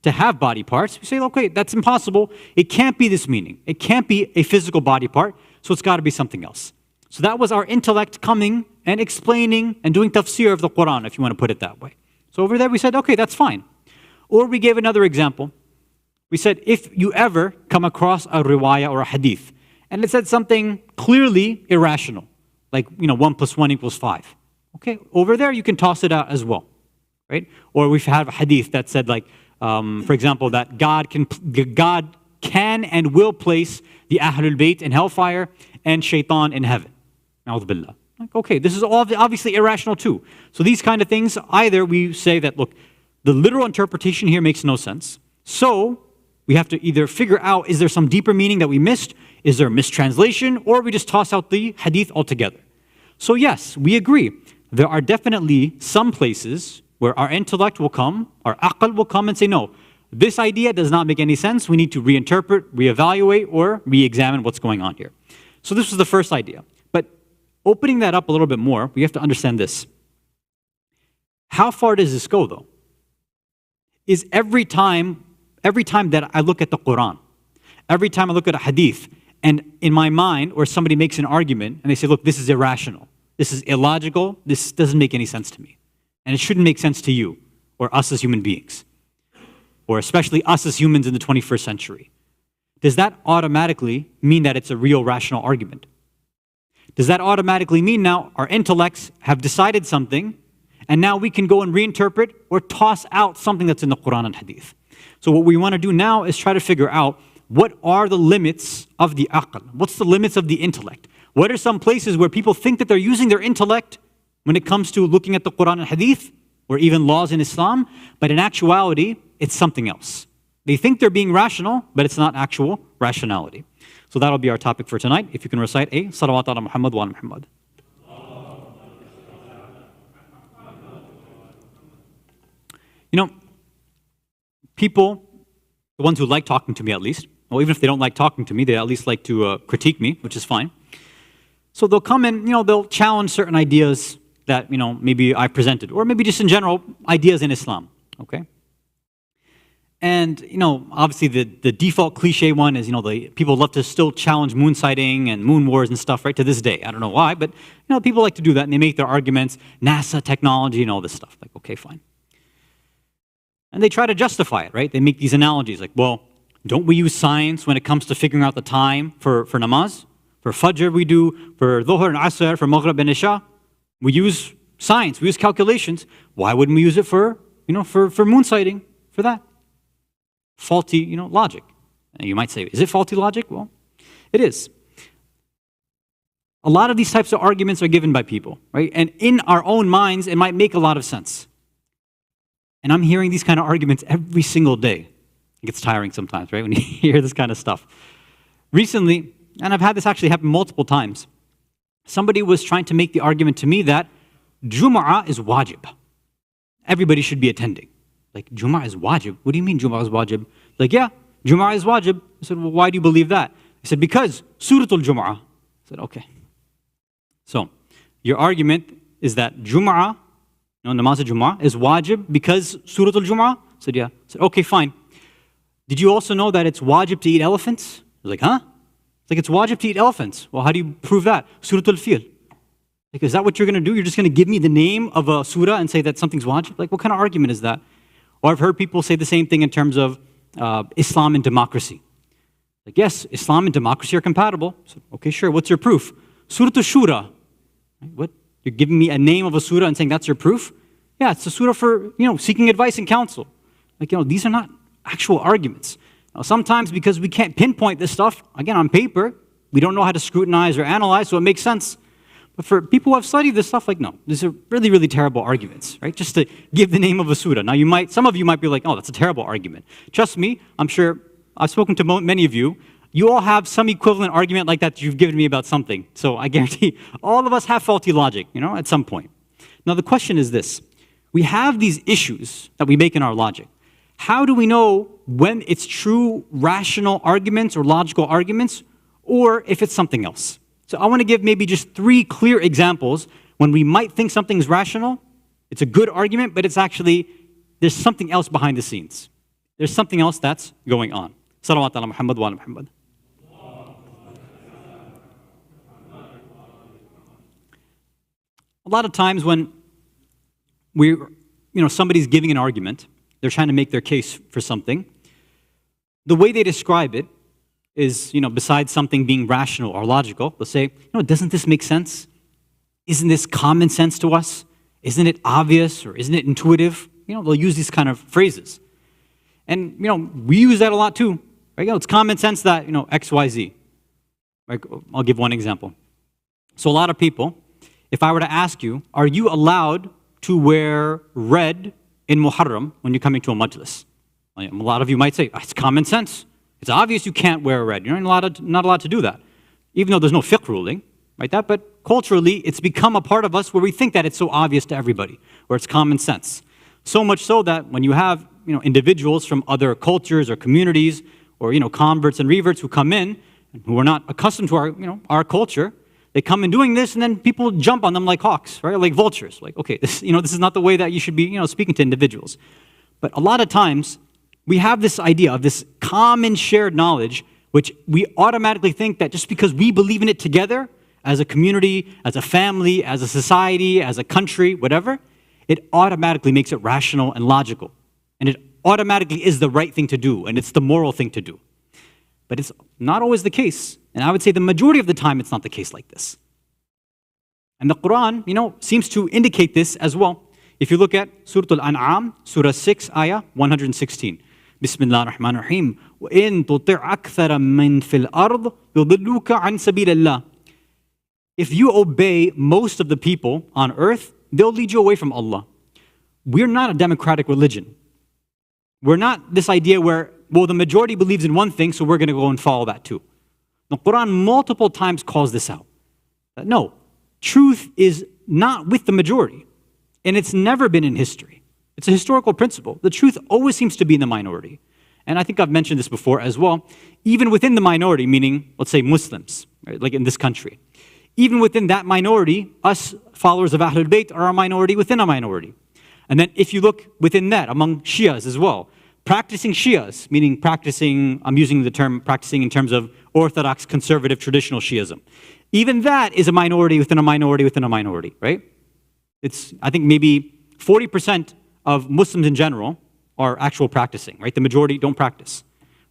to have body parts, we say, okay, that's impossible. It can't be this meaning. It can't be a physical body part, so it's got to be something else. So that was our intellect coming and explaining and doing tafsir of the Quran, if you want to put it that way. So over there we said, okay, that's fine. Or we gave another example. We said, if you ever come across a riwayah or a hadith, and it said something clearly irrational, like 1 + 1 = 5. Okay, over there you can toss it out as well, right? Or we've had a hadith that said, like, for example, that God can and will place the Ahlul Bayt in hellfire and Shaitan in heaven. Na'udhu billah. Like, okay, this is obviously irrational too. So these kind of things, either we say that, look, the literal interpretation here makes no sense. So we have to either figure out, is there some deeper meaning that we missed? Is there a mistranslation? Or we just toss out the hadith altogether. So yes, we agree. There are definitely some places where our intellect will come, our aql will come and say, no, this idea does not make any sense. We need to reinterpret, reevaluate, or re-examine what's going on here. So this was the first idea. But opening that up a little bit more, we have to understand this. How far does this go, though? Is every time that I look at the Quran, every time I look at a hadith, and in my mind, or somebody makes an argument, and they say, look, this is irrational, this is illogical, this doesn't make any sense to me. And it shouldn't make sense to you, or us as human beings, or especially us as humans in the 21st century. Does that automatically mean that it's a real rational argument? Does that automatically mean now our intellects have decided something, and now we can go and reinterpret or toss out something that's in the Quran and Hadith? So what we want to do now is try to figure out, what are the limits of the aql? What's the limits of the intellect? What are some places where people think that they're using their intellect when it comes to looking at the Quran and Hadith, or even laws in Islam, but in actuality, it's something else. They think they're being rational, but it's not actual rationality. So that'll be our topic for tonight. If you can recite a salawat ala Muhammad wa ala Muhammad. People, the ones who like talking to me at least, or even if they don't like talking to me, they at least like to critique me, which is fine. So they'll come and, they'll challenge certain ideas that, maybe I presented, or maybe just in general, ideas in Islam, okay? And, obviously the default cliche one is, the people love to still challenge moon sighting and moon wars and stuff, right, to this day. I don't know why, but, people like to do that, and they make their arguments, NASA technology and all this stuff. Like, okay, fine. And they try to justify it, right? They make these analogies like, well, don't we use science when it comes to figuring out the time for namaz? For Fajr we do, for Dhuhr and Asr, for Maghrib and Isha. We use science, we use calculations. Why wouldn't we use it for moon sighting, for that? Faulty, logic. And you might say, is it faulty logic? Well, it is. A lot of these types of arguments are given by people, right? And in our own minds, it might make a lot of sense. And I'm hearing these kind of arguments every single day. It gets tiring sometimes, right, when you hear this kind of stuff. Recently, and I've had this actually happen multiple times, somebody was trying to make the argument to me that Jum'ah is wajib. Everybody should be attending. Like, Jum'ah is wajib? What do you mean Jum'ah is wajib? Like, yeah, Jum'ah is wajib. I said, well, why do you believe that? He said, because Suratul Jum'ah. I said, okay. So, your argument is that Jum'ah, namaz al-Jum'ah, is wajib because Suratul Jum'ah? I said, yeah. I said, okay, fine. Did you also know that it's wajib to eat elephants? I was like, huh? It's like, it's wajib to eat elephants. Well, how do you prove that? Suratul Fil. Like, is that what you're going to do? You're just going to give me the name of a surah and say that something's wajib? Like, what kind of argument is that? Or I've heard people say the same thing in terms of Islam and democracy. Like, yes, Islam and democracy are compatible. So, okay, sure, what's your proof? Surah Shura. What? You're giving me a name of a surah and saying that's your proof? Yeah, it's a surah for, seeking advice and counsel. Like, these are not actual arguments. Now, sometimes because we can't pinpoint this stuff, again, on paper, we don't know how to scrutinize or analyze, so it makes sense. But for people who have studied this stuff, like, no, these are really, really terrible arguments, right? Just to give the name of a surah. Now, some of you might be like, oh, that's a terrible argument. Trust me, I'm sure I've spoken to many of you. You all have some equivalent argument like that you've given me about something. So I guarantee all of us have faulty logic, at some point. Now, the question is this. We have these issues that we make in our logic. How do we know when it's true rational arguments or logical arguments, or if it's something else? So I want to give maybe just 3 clear examples when we might think something's rational, it's a good argument, but it's actually, there's something else behind the scenes. There's something else that's going on. Salawat ala Muhammad wa ala Muhammad. A lot of times when somebody's giving an argument, they're trying to make their case for something, the way they describe it is, besides something being rational or logical, they'll say, doesn't this make sense? Isn't this common sense to us? Isn't it obvious or isn't it intuitive? They'll use these kind of phrases. And, we use that a lot too. Right? It's common sense that, X, Y, Z. Right? I'll give one example. So a lot of people, if I were to ask you, are you allowed to wear red in Muharram when you're coming to a majlis? A lot of you might say, it's common sense. It's obvious you can't wear red. You're not allowed to do that. Even though there's no fiqh ruling, right? But culturally, it's become a part of us where we think that it's so obvious to everybody, where it's common sense. So much so that when you have individuals from other cultures or communities or converts and reverts who come in and who are not accustomed to our culture, they come in doing this, and then people jump on them like hawks, right? Like vultures. Like, okay, this is not the way that you should be speaking to individuals. But a lot of times we have this idea of this common shared knowledge, which we automatically think that just because we believe in it together as a community, as a family, as a society, as a country, whatever, it automatically makes it rational and logical. And it automatically is the right thing to do, and it's the moral thing to do. But it's not always the case. And I would say the majority of the time it's not the case like this. And the Quran, seems to indicate this as well. If you look at Surah Al-An'am, Surah 6, Ayah 116. Bismillah ar-Rahman ar-Rahim. وَإِن تُطِعْ أَكْثَرَ مِنْ فِي الْأَرْضِ يُضِلُّكَ عَنْ سَبِيلِ اللَّهِ. If you obey most of the people on earth, they'll lead you away from Allah. We're not a democratic religion. We're not this idea where, the majority believes in one thing, so we're going to go and follow that too. The Quran multiple times calls this out. That no, truth is not with the majority. And it's never been in history. It's a historical principle. The truth always seems to be in the minority. And I think I've mentioned this before as well. Even within the minority, meaning, let's say Muslims, right, like in this country. Even within that minority, us followers of Ahlul Bayt are a minority within a minority. And then if you look within that, among Shias as well, practicing Shias, meaning practicing, I'm using the term practicing in terms of Orthodox, conservative, traditional Shiism. Even that is a minority within a minority within a minority, right? It's, I think maybe 40% of Muslims in general are actual practicing, right? The majority don't practice,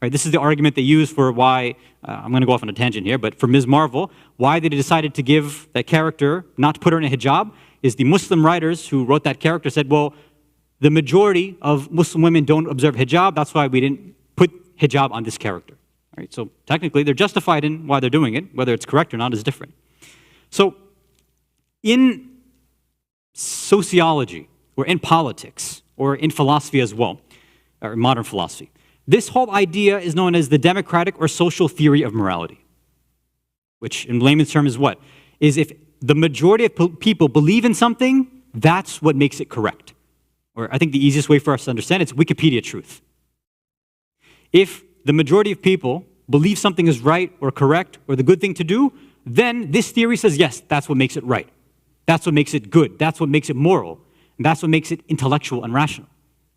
right? This is the argument they use for why, I'm going to go off on a tangent here, but for Ms. Marvel, why they decided to give that character, not to put her in a hijab, is the Muslim writers who wrote that character said, well, the majority of Muslim women don't observe hijab, that's why we didn't put hijab on this character. Right? So technically, they're justified in why they're doing it. Whether it's correct or not is different. So in sociology, or in politics, or in philosophy as well, or modern philosophy, this whole idea is known as the democratic or social theory of morality, which in layman's terms is what? Is if the majority of people believe in something, that's what makes it correct. Or I think the easiest way for us to understand it's Wikipedia truth. If the majority of people believe something is right or correct or the good thing to do, then this theory says, yes, that's what makes it right. That's what makes it good. That's what makes it moral. And that's what makes it intellectual and rational.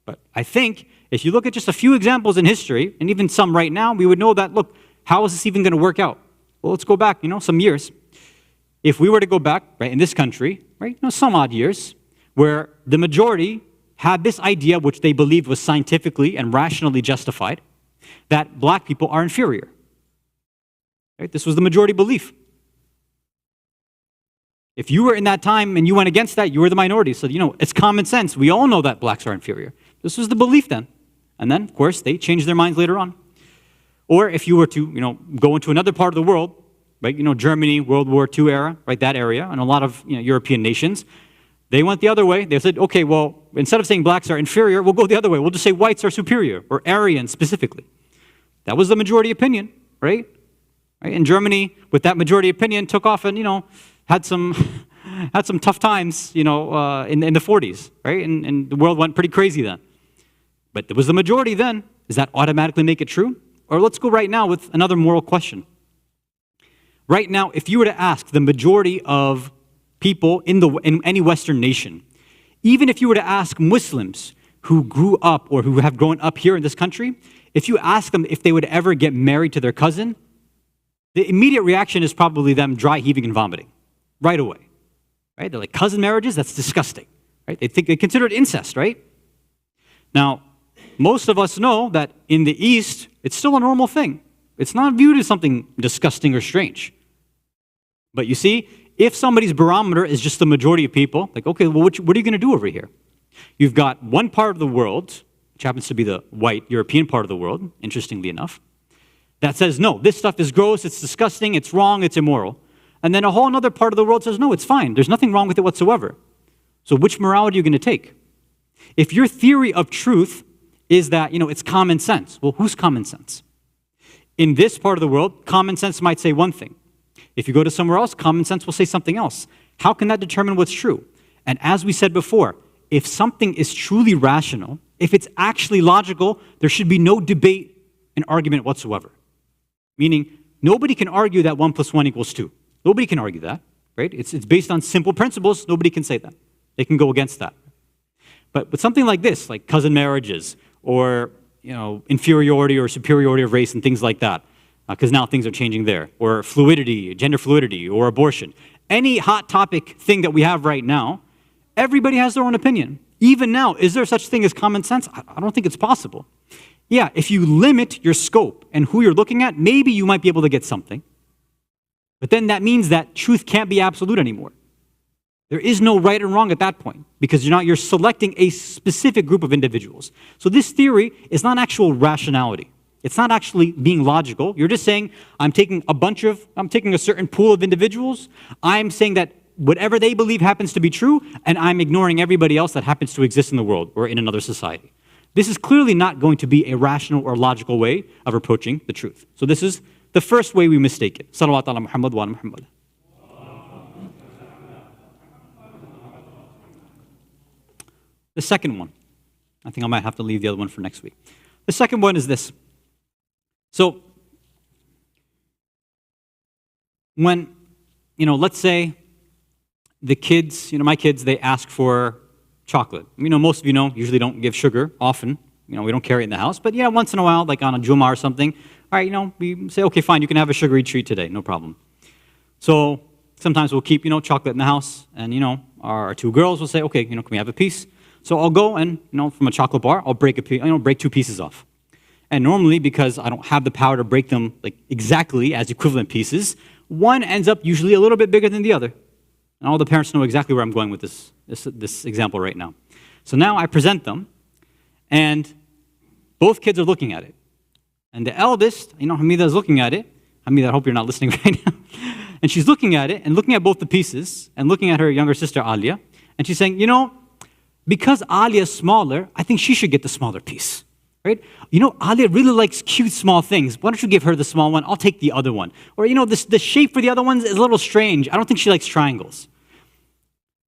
But I think if you look at just a few examples in history, and even some right now, we would know that, look, how is this even going to work out? Well, let's go back, some years. If we were to go back, right, in this country, right, some odd years, where the majority had this idea, which they believed was scientifically and rationally justified, that black people are inferior. Right? This was the majority belief. If you were in that time and you went against that, you were the minority. So, it's common sense. We all know that blacks are inferior. This was the belief then. And then, of course, they changed their minds later on. Or if you were to, go into another part of the world, right? Germany, World War II era, right? That area, and a lot of European nations, they went the other way. They said, okay, well, instead of saying blacks are inferior, we'll go the other way. We'll just say whites are superior, or Aryan specifically. That was the majority opinion, right? And Germany, with that majority opinion, took off and, had some tough times, in the 40s, right? And the world went pretty crazy then. But there was the majority then. Does that automatically make it true? Or let's go right now with another moral question. Right now, if you were to ask the majority of people in any Western nation, even if you were to ask Muslims who grew up or who have grown up here in this country, if you ask them if they would ever get married to their cousin, the immediate reaction is probably them dry heaving and vomiting right away. Right? They're like, cousin marriages? That's disgusting. Right? They consider it incest, right? Now, most of us know that in the East, it's still a normal thing. It's not viewed as something disgusting or strange. But you see, if somebody's barometer is just the majority of people, like, okay, well, what are you going to do over here? You've got one part of the world, which happens to be the white European part of the world, interestingly enough, that says, no, this stuff is gross, it's disgusting, it's wrong, it's immoral. And then a whole other part of the world says, no, it's fine, there's nothing wrong with it whatsoever. So which morality are you going to take? If your theory of truth is that, it's common sense, well, whose common sense? In this part of the world, common sense might say one thing. If you go to somewhere else, common sense will say something else. How can that determine what's true? And as we said before, if something is truly rational, if it's actually logical, there should be no debate and argument whatsoever. Meaning, nobody can argue that 1 + 1 = 2. Nobody can argue that, right? It's based on simple principles. Nobody can say that. They can go against that. But with something like this, like cousin marriages, or inferiority or superiority of race and things like that, because now things are changing there, or fluidity, gender fluidity, or abortion. Any hot topic thing that we have right now, everybody has their own opinion. Even now, is there such thing as common sense? I don't think it's possible. Yeah, if you limit your scope and who you're looking at, maybe you might be able to get something. But then that means that truth can't be absolute anymore. There is no right and wrong at that point, because you're selecting a specific group of individuals. So this theory is not actual rationality. It's not actually being logical. You're just saying, I'm taking a certain pool of individuals. I'm saying that whatever they believe happens to be true, and I'm ignoring everybody else that happens to exist in the world or in another society. This is clearly not going to be a rational or logical way of approaching the truth. So this is the first way we mistake it. Salawat ala Muhammad wa ala Muhammad. The second one, I think I might have to leave the other one for next week. The second one is this. So, when, let's say the kids, my kids, they ask for chocolate. Most of you usually don't give sugar often. We don't carry it in the house. But yeah, once in a while, like on a Jummah or something, all right, we say, okay, fine, you can have a sugary treat today, no problem. So, sometimes we'll keep, chocolate in the house. And, our two girls will say, okay, can we have a piece? So I'll go and, from a chocolate bar, I'll break 2 pieces off. And normally, because I don't have the power to break them like exactly as equivalent pieces, one ends up usually a little bit bigger than the other. And all the parents know exactly where I'm going with this example right now. So now I present them, and both kids are looking at it. And the eldest, Hamida is looking at it. Hamida, I hope you're not listening right now. And she's looking at it, and looking at both the pieces, and looking at her younger sister, Alia. And she's saying, because Alia is smaller, I think she should get the smaller piece, right? Alia really likes cute small things. Why don't you give her the small one? I'll take the other one. Or, the shape for the other ones is a little strange. I don't think she likes triangles.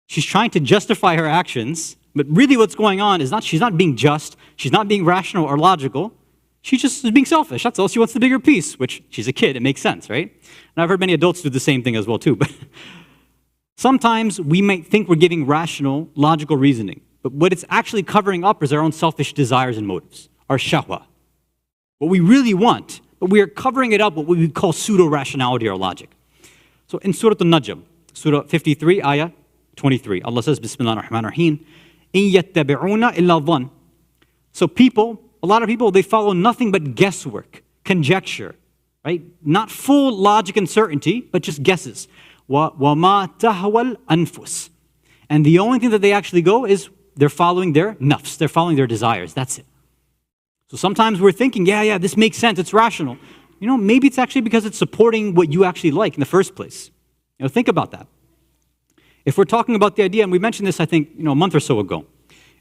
She's trying to justify her actions, but really what's going on is she's not being just, she's not being rational or logical. She just is being selfish. That's all. She wants the bigger piece, which she's a kid. It makes sense, right? And I've heard many adults do the same thing as well, too. But sometimes we might think we're giving rational, logical reasoning. But what it's actually covering up is our own selfish desires and motives, our shahwa. What we really want, but we are covering it up with what we call pseudo-rationality or logic. So in Surah An-Najm, Surah 53, Ayah 23, Allah says, Bismillah ar-Rahman ar-Rahim, إِن يَتَّبِعُونَ إِلَّا الظَّنَّ. So a lot of people, they follow nothing but guesswork, conjecture, right? Not full logic and certainty, but just guesses. وَمَا تَهْوَى الْأَنفُسِ. And the only thing that they actually go is they're following their nafs, they're following their desires, that's it. So sometimes we're thinking, yeah, this makes sense, it's rational. Maybe it's actually because it's supporting what you actually like in the first place. Think about that. If we're talking about the idea, and we mentioned this, I think, a month or so ago.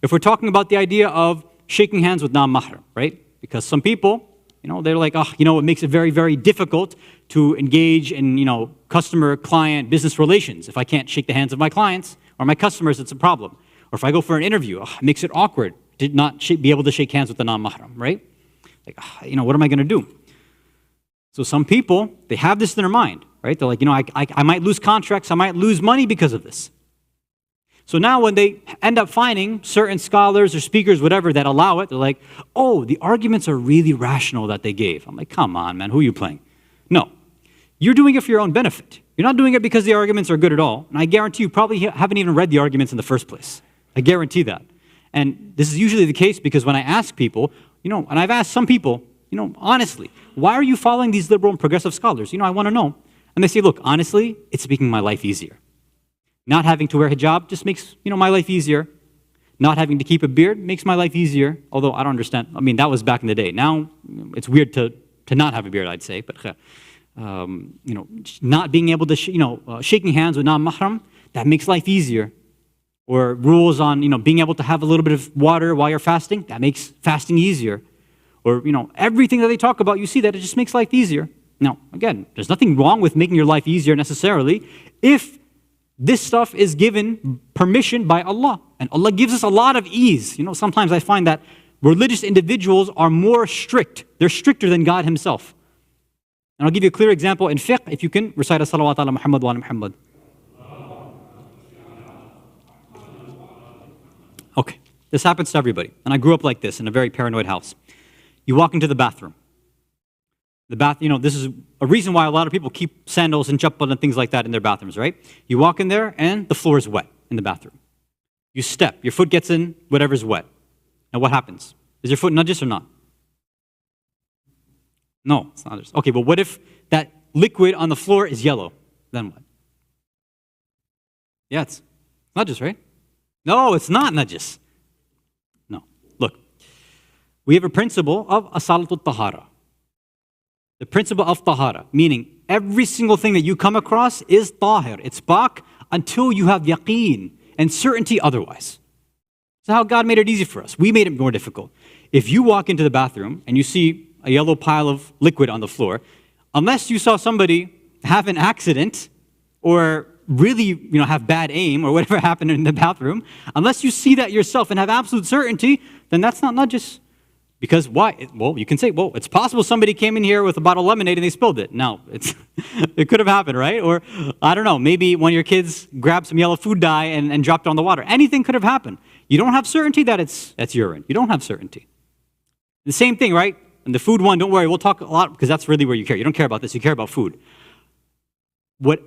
If we're talking about the idea of shaking hands with non-mahram, right? Because some people, they're like, it makes it very, very difficult to engage in, customer-client business relations. If I can't shake the hands of my clients or my customers, it's a problem. Or if I go for an interview, it makes it awkward to not be able to shake hands with the non-mahram, right? Like, what am I going to do? So some people, they have this in their mind, right? They're like, I might lose contracts, I might lose money because of this. So now when they end up finding certain scholars or speakers, whatever, that allow it, they're like, the arguments are really rational that they gave. I'm like, come on, man, who are you playing? No, you're doing it for your own benefit. You're not doing it because the arguments are good at all. And I guarantee you probably haven't even read the arguments in the first place. I guarantee that. And this is usually the case because when I ask people, and I've asked some people, honestly, why are you following these liberal and progressive scholars? I want to know. And they say, look, honestly, it's making my life easier. Not having to wear hijab just makes, my life easier. Not having to keep a beard makes my life easier. Although I don't understand. I mean, that was back in the day. Now, it's weird to not have a beard, I'd say. But, not being able to, shaking hands with non-mahram, that makes life easier. Or rules on, being able to have a little bit of water while you're fasting, that makes fasting easier. Or, everything that they talk about, you see that it just makes life easier. Now, again, there's nothing wrong with making your life easier necessarily if this stuff is given permission by Allah. And Allah gives us a lot of ease. Sometimes I find that religious individuals are more strict. They're stricter than God Himself. And I'll give you a clear example in fiqh, if you can recite a salawat ala Muhammad wa ala Muhammad. Okay, this happens to everybody. And I grew up like this in a very paranoid house. You walk into the bathroom. This is a reason why a lot of people keep sandals and chappal and things like that in their bathrooms, right? You walk in there and the floor is wet in the bathroom. You step, your foot gets in, whatever's wet. Now what happens? Is your foot najis or not? No, it's not najis. Okay, but what if that liquid on the floor is yellow? Then what? Yeah, it's najis, right? No, it's not najis. No. Look, we have a principle of asalatul tahara. The principle of tahara, meaning every single thing that you come across is tahir. It's pak until you have yaqeen and certainty otherwise. That's how God made it easy for us. We made it more difficult. If you walk into the bathroom and you see a yellow pile of liquid on the floor, unless you saw somebody have an accident or really, have bad aim or whatever happened in the bathroom, unless you see that yourself and have absolute certainty, then that's not najis. Because why? Well, you can say, it's possible somebody came in here with a bottle of lemonade and they spilled it. No, it could have happened, right? Or, I don't know, maybe one of your kids grabbed some yellow food dye and dropped it on the water. Anything could have happened. You don't have certainty that that's urine. You don't have certainty. The same thing, right? And the food one, don't worry, we'll talk a lot because that's really where you care. You don't care about this, you care about food.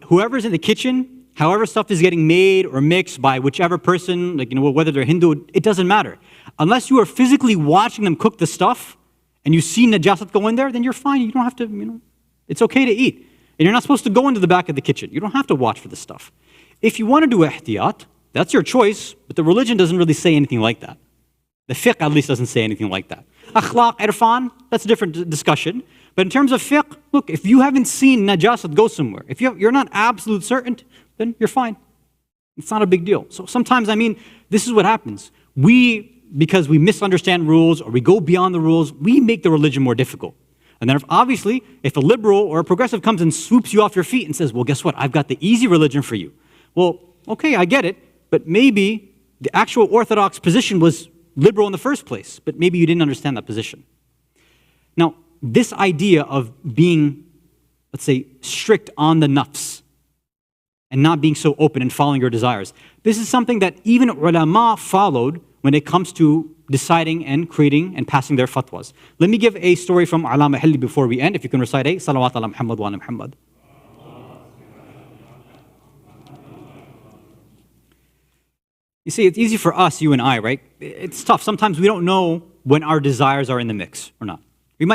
Whoever's in the kitchen, however stuff is getting made or mixed by whichever person, whether they're Hindu, it doesn't matter. Unless you are physically watching them cook the stuff and you see najasat go in there, then you're fine. You don't have to, it's okay to eat. And you're not supposed to go into the back of the kitchen. You don't have to watch for this stuff. If you want to do ihtiyat, that's your choice, but the religion doesn't really say anything like that. The fiqh at least doesn't say anything like that. Akhlaq, irfan, that's a different discussion. But in terms of fiqh, look, if you haven't seen najasat go somewhere, if you're not absolute certain, then you're fine. It's not a big deal. So sometimes, this is what happens. Because we misunderstand rules or we go beyond the rules, we make the religion more difficult. And then if a liberal or a progressive comes and swoops you off your feet and says, well, guess what? I've got the easy religion for you. Well, okay, I get it, but maybe the actual orthodox position was liberal in the first place, but maybe you didn't understand that position. Now, this idea of being, let's say, strict on the nafs and not being so open and following your desires, this is something that even ulama followed when it comes to deciding and creating and passing their fatwas. Let me give a story from Alama Hilli before we end. If you can recite a salawat ala Muhammad wa ala Muhammad. You see, it's easy for us, you and I, right? It's tough. Sometimes we don't know when our desires are in the mix or not. We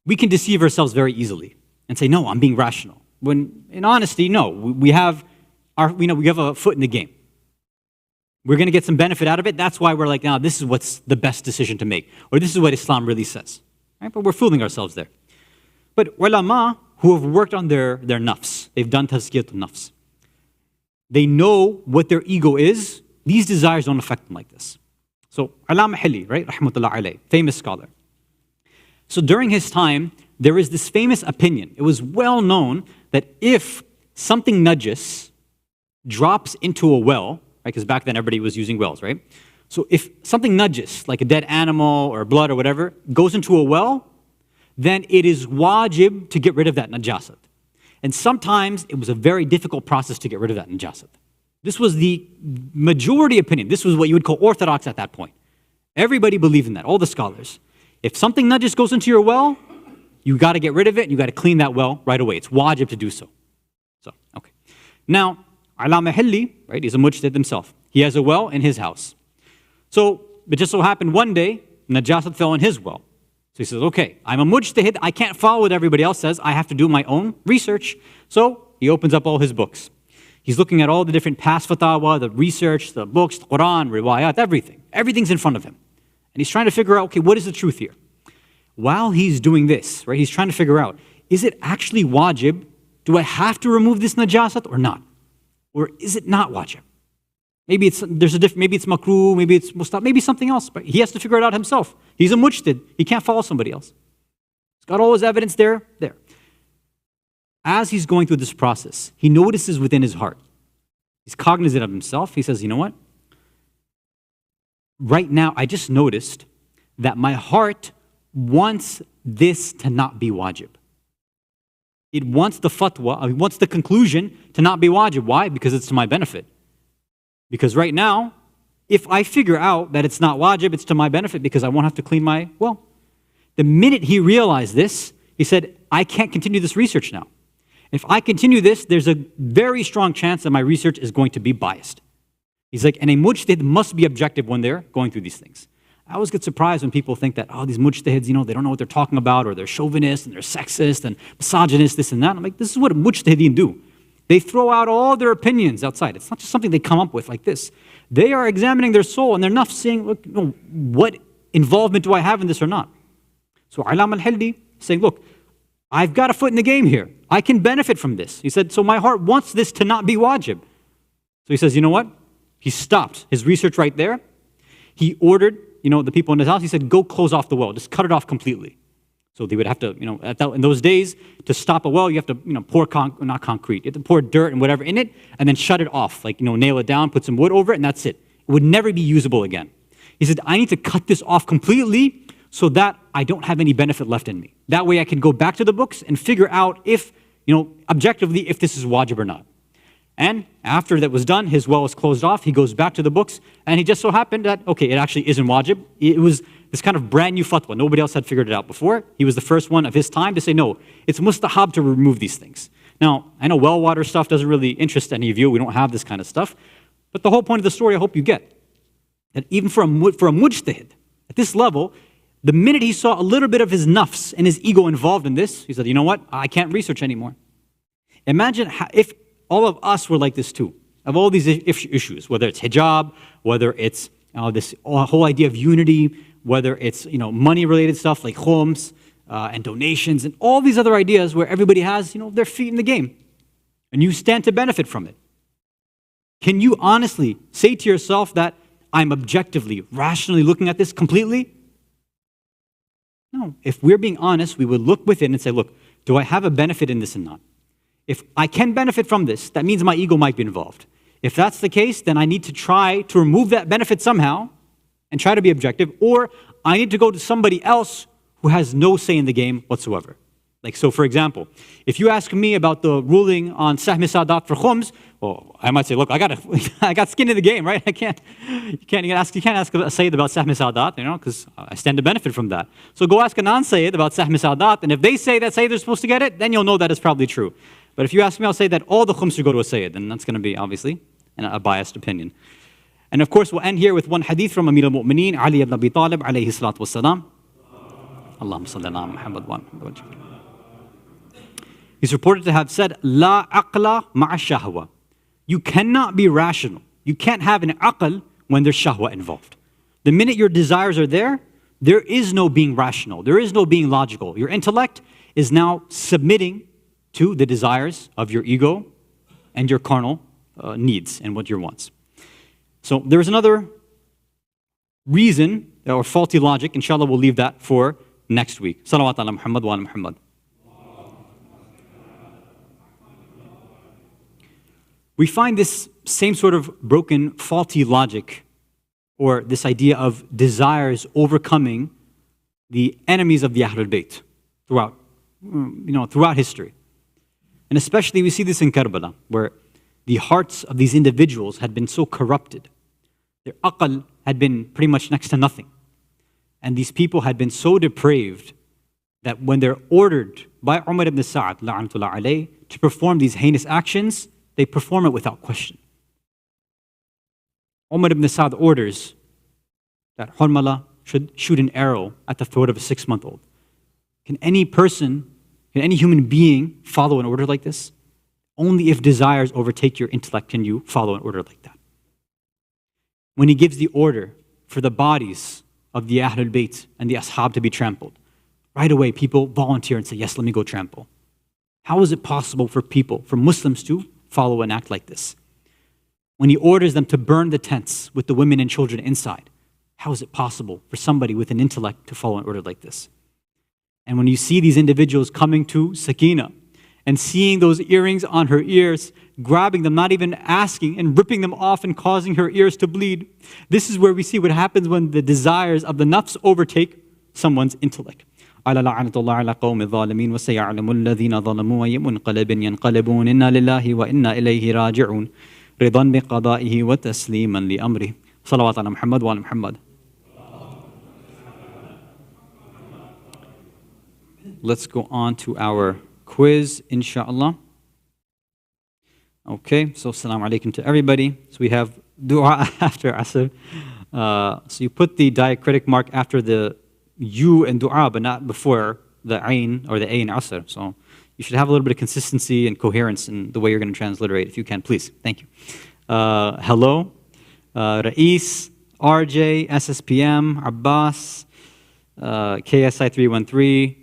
we can deceive ourselves very easily and say, no, I'm being rational. When in honesty, no, we have a foot in the game. We're going to get some benefit out of it. That's why we're like, now this is what's the best decision to make, or this is what Islam really says. Right? But we're fooling ourselves there. But ulama who have worked on their nafs, they've done tazkiyat al-nafs. They know what their ego is. These desires don't affect them like this. So Allama Hilli, right, rahmatullah alayh, famous scholar. So during his time, there is this famous opinion. It was well known that if something najis drops into a well, right, because back then everybody was using wells, right? So if something najis, like a dead animal or blood or whatever, goes into a well, then it is wajib to get rid of that najasat. And sometimes it was a very difficult process to get rid of that najasat. This was the majority opinion. This was what you would call orthodox at that point. Everybody believed in that, all the scholars. If something najis goes into your well, you got to get rid of it, and you got to clean that well right away. It's wajib to do so. So, okay. Now, Allama Hilli, right, he's a mujtahid himself. He has a well in his house. So, it just so happened one day, najasat fell in his well. So he says, okay, I'm a mujtahid, I can't follow what everybody else says, I have to do my own research. So he opens up all his books. He's looking at all the different past fatwa, the research, the books, the Quran, riwayat, everything. Everything's in front of him. And he's trying to figure out, okay, what is the truth here? While he's doing this, right, he's trying to figure out, is it actually wajib? Do I have to remove this najasat or not? Or is it not wajib? Maybe it's makruh, maybe it's mustahab, maybe something else, but he has to figure it out himself. He's a mujtahid. He can't follow somebody else. He's got all his evidence there. As he's going through this process, he notices within his heart. He's cognizant of himself. He says, you know what? Right now, I just noticed that my heart wants this to not be wajib. It wants the fatwa, it wants the conclusion to not be wajib. Why? Because it's to my benefit. Because right now, if I figure out that it's not wajib, it's to my benefit because I won't have to clean my well. The minute he realized this, he said, I can't continue this research now. If I continue this, there's a very strong chance that my research is going to be biased. He's like, and a mujtahid must be objective when they're going through these things. I always get surprised when people think that, oh, these mujtahids, they don't know what they're talking about, or they're chauvinists, and they're sexist, and misogynist, this and that. I'm like, this is what mujtahideen do. They throw out all their opinions outside. It's not just something they come up with like this. They are examining their soul and their nafs, saying, look, what involvement do I have in this or not? So Allama al-Hilli saying, look, I've got a foot in the game here. I can benefit from this. He said, so my heart wants this to not be wajib. So he says, you know what? He stopped his research right there. He ordered, the people in his house, he said, go close off the well. Just cut it off completely. So they would have to, in those days, to stop a well, you have to, pour not concrete. You have to pour dirt and whatever in it, and then shut it off. Like, nail it down, put some wood over it, and that's it. It would never be usable again. He said, I need to cut this off completely so that I don't have any benefit left in me. That way I can go back to the books and figure out if, objectively, if this is wajib or not. And after that was done, his well was closed off. He goes back to the books, and he just so happened that, okay, it actually isn't wajib. It was this kind of brand new fatwa. Nobody else had figured it out before. He was the first one of his time to say, no, it's mustahab to remove these things. Now, I know well water stuff doesn't really interest any of you. We don't have this kind of stuff. But the whole point of the story, I hope you get, that even for a mujtahid, at this level, the minute he saw a little bit of his nafs and his ego involved in this, he said, you know what? I can't research anymore. Imagine if all of us were like this too, of all these issues, whether it's hijab, whether it's this whole idea of unity, whether it's money-related stuff like khums and donations and all these other ideas where everybody has their feet in the game, and you stand to benefit from it. Can you honestly say to yourself that I'm objectively, rationally looking at this completely? No. If we're being honest, we would look within and say, look, do I have a benefit in this or not? If I can benefit from this, that means my ego might be involved. If that's the case, then I need to try to remove that benefit somehow and try to be objective, or I need to go to somebody else who has no say in the game whatsoever. Like, so for example, if you ask me about the ruling on Sahm Sadat for khums, well, I might say, look, I got skin in the game, right? You can't ask a Sayyid about Sahm Sadat, because I stand to benefit from that. So go ask a non-Sayyid about Sahm Sadat, and if they say that Sayyid is supposed to get it, then you'll know that it's probably true. But if you ask me, I'll say that all the khums should go to a Sayyid, and that's going to be, obviously, a biased opinion. And of course, we'll end here with one hadith from Amir al-Mu'mineen, Ali ibn Abi Talib, alayhi salatu wassalam. Allahumma salli ala Muhammad wa Muhammad. He's reported to have said, La aqla ma'a shahwa. You cannot be rational. You can't have an aql when there's shahwa involved. The minute your desires are there is no being rational. There is no being logical. Your intellect is now submitting to the desires of your ego and your carnal needs and what your wants. So there's another reason or faulty logic. Inshallah, we'll leave that for next week. Salawat ala Muhammad wa ala Muhammad. We find this same sort of broken, faulty logic, or this idea of desires overcoming the enemies of the Ahlul Bayt throughout history. And especially we see this in Karbala, where the hearts of these individuals had been so corrupted. Their aql had been pretty much next to nothing. And these people had been so depraved that when they're ordered by Umar ibn Sa'ad la'anatullah alayh, to perform these heinous actions, they perform it without question. Umar ibn Sa'ad orders that Harmala should shoot an arrow at the throat of a 6-month-old. Can any human being follow an order like this? Only if desires overtake your intellect can you follow an order like that. When he gives the order for the bodies of the Ahlul Bayt and the Ashab to be trampled, right away people volunteer and say, yes, let me go trample. How is it possible for Muslims to follow an act like this? When he orders them to burn the tents with the women and children inside, how is it possible for somebody with an intellect to follow an order like this? And when you see these individuals coming to Sakina and seeing those earrings on her ears, grabbing them, not even asking, and ripping them off and causing her ears to bleed, this is where we see what happens when the desires of the nafs overtake someone's intellect. على لعنة الله على قوم الظالمين وسيعلم الذين ظلموا أي منقلب ينقلبون إنا لله وإنا إليه راجعون رضا بقضائه وتسليما لأمره صلوات على محمد وعلى محمد. Let's go on to our quiz, inshallah. Okay, so assalamu alaikum to everybody. So we have dua after asr. So you put the diacritic mark after the you and dua, but not before the ain or the a in asr. So you should have a little bit of consistency and coherence in the way you're going to transliterate, if you can, please. Thank you. Hello, Ra'is, RJ, SSPM, Abbas, KSI 313,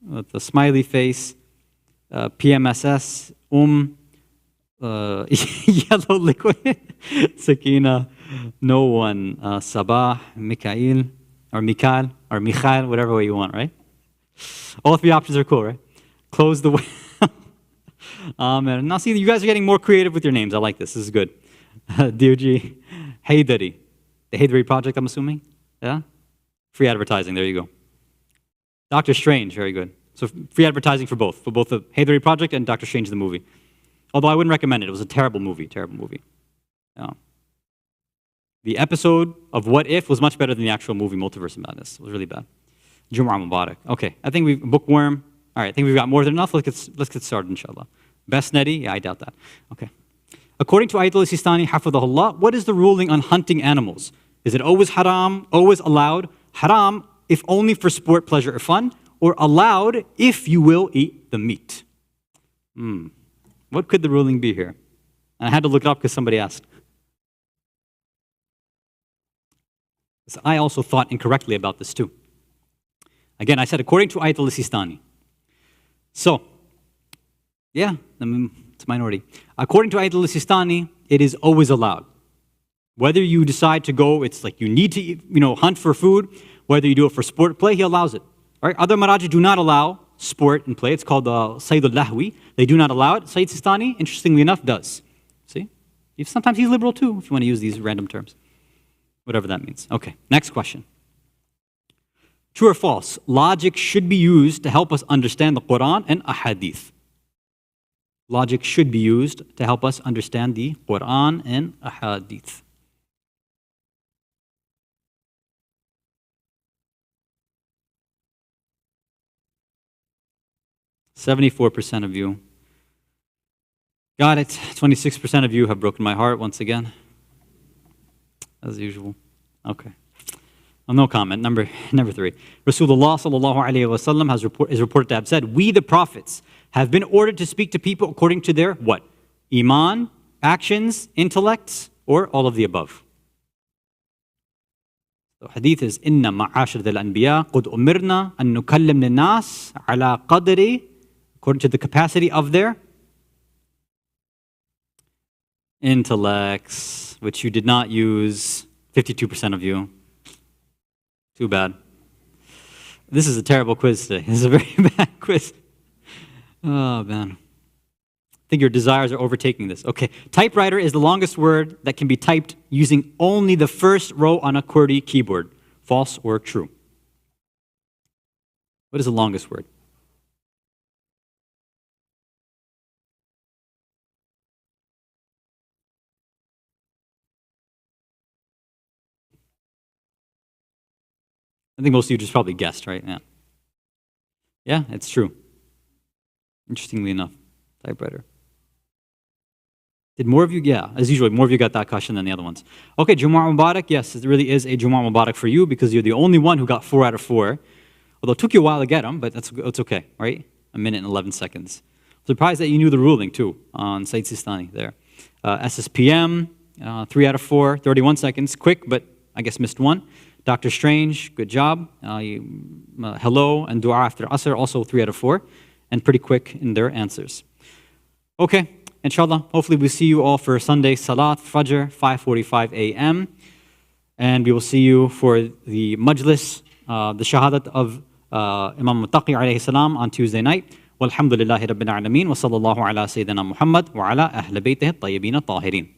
with the smiley face, PMSS, yellow liquid, Sakina, no one, Sabah, Mikhail, or Michael, whatever way you want, right? All 3 options are cool, right? Close the way. Now see, you guys are getting more creative with your names. I like this. This is good. DOG, Haydari. The Haydari Project, I'm assuming? Yeah? Free advertising, there you go. Doctor Strange, very good. So free advertising for both the Haydari Project and Doctor Strange the movie. Although I wouldn't recommend it. It was a terrible movie. Yeah. The episode of What If was much better than the actual movie Multiverse of Madness. It was really bad. Jum'ah Mubarak. Okay, I think we've bookworm. All right, I think we've got more than enough. Let's get started, inshallah. Best Neti? Yeah, I doubt that. Okay. According to Ayat al-Sistani, hafidhahullah, what is the ruling on hunting animals? Is it always haram, always allowed? Haram if only for sport, pleasure, or fun, or allowed if you will eat the meat? What could the ruling be here? And I had to look it up because somebody asked. So I also thought incorrectly about this too. Again, I said according to Ayat al-Sistani. So, yeah, it's a minority. According to Ayat al-Sistani, it is always allowed. Whether you decide to go, it's like you need to eat, hunt for food, whether you do it for sport, play, he allows it. Right? Other Maraji do not allow sport and play. It's called Sayyid al-Lahwi. They do not allow it. Sayyid Sistani, interestingly enough, does. See? Sometimes he's liberal too, if you want to use these random terms. Whatever that means. Okay, next question. True or false? Logic should be used to help us understand the Quran and Ahadith. Logic should be used to help us understand the Quran and Ahadith. %74% of you got it. 26% of you have broken my heart once again, as usual. Okay. Oh, no comment. Number 3. Rasulullah sallallahu alayhi wa sallam is reported to have said, we the prophets have been ordered to speak to people according to their what? Iman, actions, intellects, or all of the above. The hadith is, Inna ma'ashir al-anbiya qud umirna an nukallim lin-nas ala qadri, according to the capacity of their intellects, which you did not use, 52% of you. Too bad. This is a terrible quiz today. This is a very bad quiz. Oh, man. I think your desires are overtaking this. Okay. Typewriter is the longest word that can be typed using only the first row on a QWERTY keyboard. False or true? What is the longest word? I think most of you just probably guessed, right? Yeah. Yeah, it's true. Interestingly enough, typewriter. Did more of you? Yeah, as usual, more of you got that question than the other ones. Okay, Jumu'ah Mubarak. Yes, it really is a Jumu'ah Mubarak for you because you're the only one who got 4 out of 4. Although it took you a while to get them, but it's okay, right? 1 minute and 11 seconds. Surprised that you knew the ruling too on Sayyid Sistani there. SSPM, 3 out of 4, 31 seconds. Quick, but I guess missed one. Dr. Strange, good job. Hello and dua after Asr, also 3 out of 4. And pretty quick in their answers. Okay, inshallah, hopefully we'll see you all for Sunday Salat, Fajr, 5:45 a.m. And we will see you for the Majlis, the Shahadat of Imam Muttaqi alayhi salam on Tuesday night. Walhamdulillahi Rabbil Alameen, wa sallallahu ala Sayyidina Muhammad wa ala Ahl Baytihi at-Tayyibin at-Tahirin.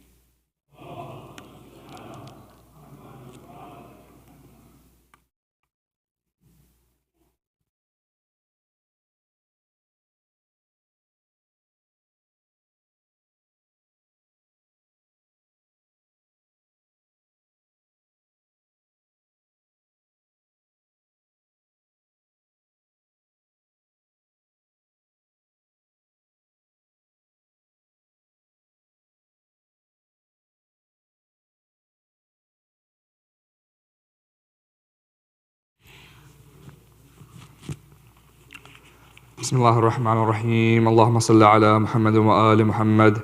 بسم الله الرحمن الرحيم اللهم صل على محمد وآل محمد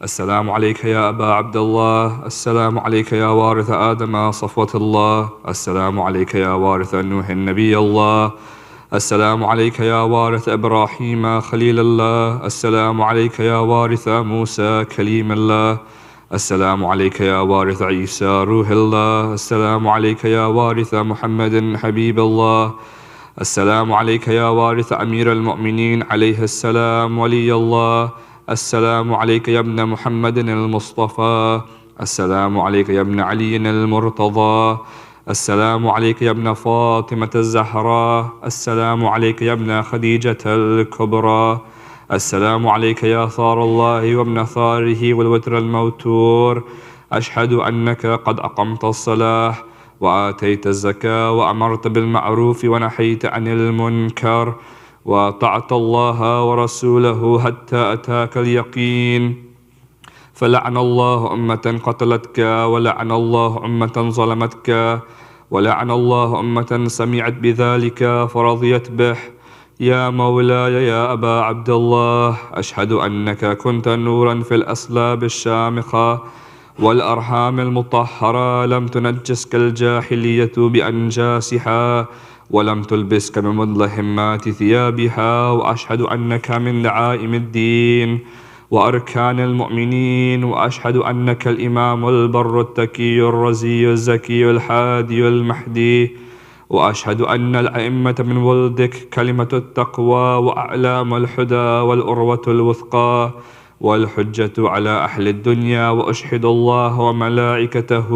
السلام عليك يا أبا عبد الله السلام عليك يا وارث آدم صفوة الله السلام عليك يا وارث نوح النبي الله السلام عليك يا وارث إبراهيم خليل الله السلام عليك يا وارث موسى كليم الله السلام عليك يا وارث عيسى روح الله السلام عليك يا وارث محمد حبيب الله السلام عليك يا وارث أمير المؤمنين عليه السلام ولي الله السلام عليك يا ابن محمد المصطفى السلام عليك يا ابن علي المرتضى السلام عليك يا ابن فاطمة الزهراء السلام عليك يا ابن خديجة الكبرى السلام عليك يا ثار الله وابن ثاره والوتر الموتور أشهد أنك قد أقمت الصلاة وآتيت الزكاة وأمرت بالمعروف ونحيت عن المنكر وأطعت الله ورسوله حتى أتاك اليقين فلعن الله أمة قتلتك ولعن الله أمة ظلمتك ولعن الله أمة سمعت بذلك فرضيت به يا مولاي يا أبا عبد الله أشهد أنك كنت نورا في الأصلاب الشامخة والأرحام المطهرة لم تنجسك الجاهلية بأنجاسها ولم تلبسك بمدلهمات ثيابها وأشهد أنك من دعائم الدين وأركان المؤمنين وأشهد أنك الإمام البر التقي الرزي الزكي الحادي المهدي وأشهد أن الأئمة من ولدك كلمة التقوى وأعلام الهدى والأروة الوثقى والحجة على أهل الدنيا وأشهد الله وملائكته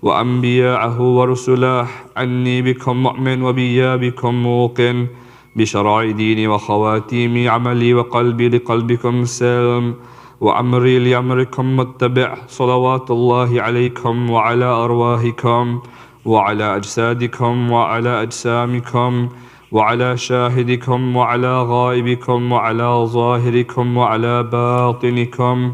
وأنبياءه ورسله أني بكم مؤمن وبيا بكم موقن بشرائع ديني وخواتيم عملي وقلبي لقلبكم سلم وأمري لأمركم متبع صلوات الله عليكم وعلى أرواحكم وعلى أجسادكم وعلى أجسامكم وعلى شاهدكم وعلى غائبكم وعلى ظاهركم وعلى باطنكم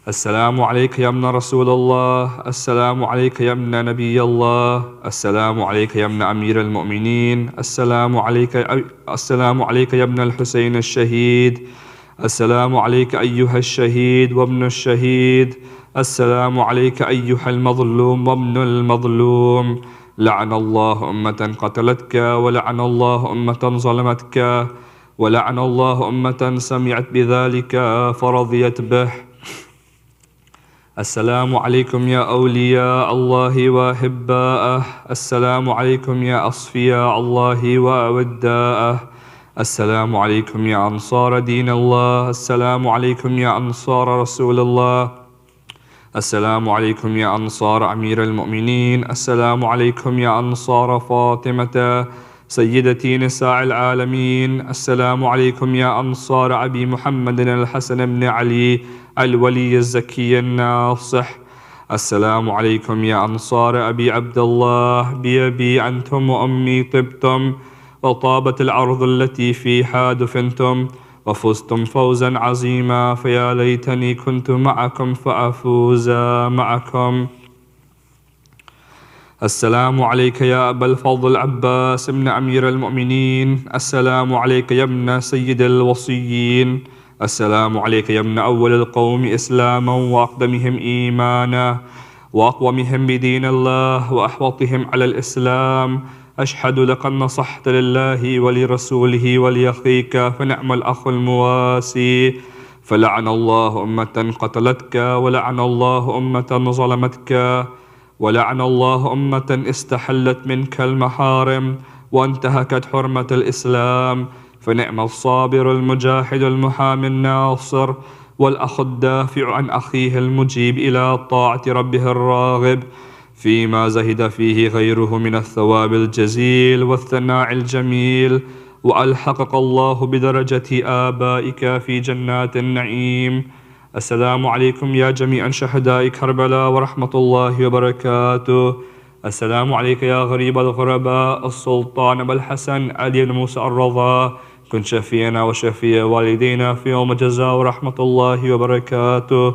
السلام عليك يا ابن رسول الله. السلام عليك يا ابن نبي الله. السلام عليك يا ابن أمير المؤمنين. السلام عليك يا ابن الحسين الشهيد. السلام عليك أيها الشهيد وابن الشهيد. السلام عليك أيها المظلوم وابن المظلوم. لعن الله أمة قتلتك، ولعن الله أمة ظلمتك، ولعن الله أمة سمعت بذلك فرضيت به. السلام عليكم يا أولياء الله وأحباءه. السلام عليكم يا أصفياء الله وأوداءه. السلام عليكم يا أنصار دين الله. السلام عليكم يا أنصار رسول الله. السلام عليكم يا أنصار أمير المؤمنين. السلام عليكم يا أنصار فاطمة سيدتي نساء العالمين. السلام عليكم يا أنصار أبي محمد الحسن بن علي الولي الزكي الناصح. السلام عليكم يا أنصار أبي عبد الله. بأبي أنتم وأمي طبتم، وطابت الأرض التي فيها دفنتم، وفزتم فوزا عظيما، فيا ليتني كنت معكم فأفوز معكم. السلام عليك يا أبا الفضل العباس ابن أمير المؤمنين. السلام عليك يا ابن سيد الوصيين. السلام عليك يا ابن أول القوم إسلاما وأقدمهم إيمانا وأقومهم بدين الله وأحوطهم على الإسلام. أشهد لقد نصحت لله ولرسوله ولأخيك، فنعم الأخ المواسي. فلعن الله أمة قتلتك، ولعن الله أمة ظلمتك، ولعن الله أمة استحلت منك المحارم وانتهكت حرمة الإسلام. فنعم الصابر المجاهد المحامي الناصر، والأخ الدافع عن أخيه المجيب إلى طاعة ربه الراغب فيما زهد فيه غيره من الثواب الجزيل والثناء الجميل. وألحقك الله بدرجة آبائك في جنات النعيم. السلام عليكم يا جميع شهداء كربلاء ورحمة الله وبركاته. السلام عليك يا غريب الغرباء السلطان أبا الحسن علي بن موسى الرضا. كن شفينا وشفي والدينا في يوم الجزاء ورحمة الله وبركاته.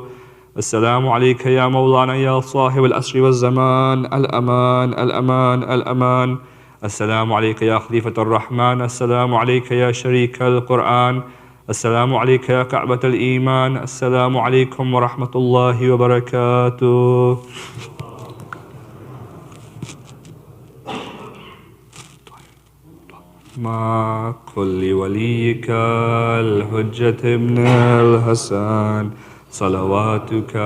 السلام عليك يا مولانا يا صاحب الأسر والزمان. الأمان الأمان الأمان. السلام عليك يا خليفة الرحمن. السلام عليك يا شريك القرآن. السلام عليك يا كعبة الإيمان. السلام عليكم ورحمة الله وبركاته. ما قل لوليك الحجة ابن الحسن صلواتك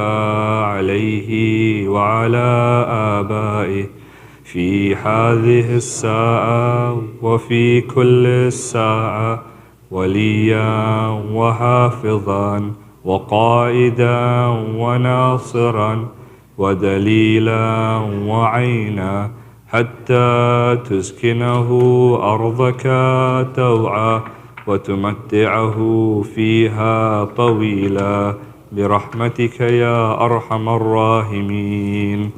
عليه وعلى آبائه في هذه الساعة وفي كل الساعة وليا وحافظا وقائدا وناصرا ودليلا وعينا، حتى تسكنه أرضك توعا وتمتعه فيها طويلا برحمتك يا أرحم الراحمين.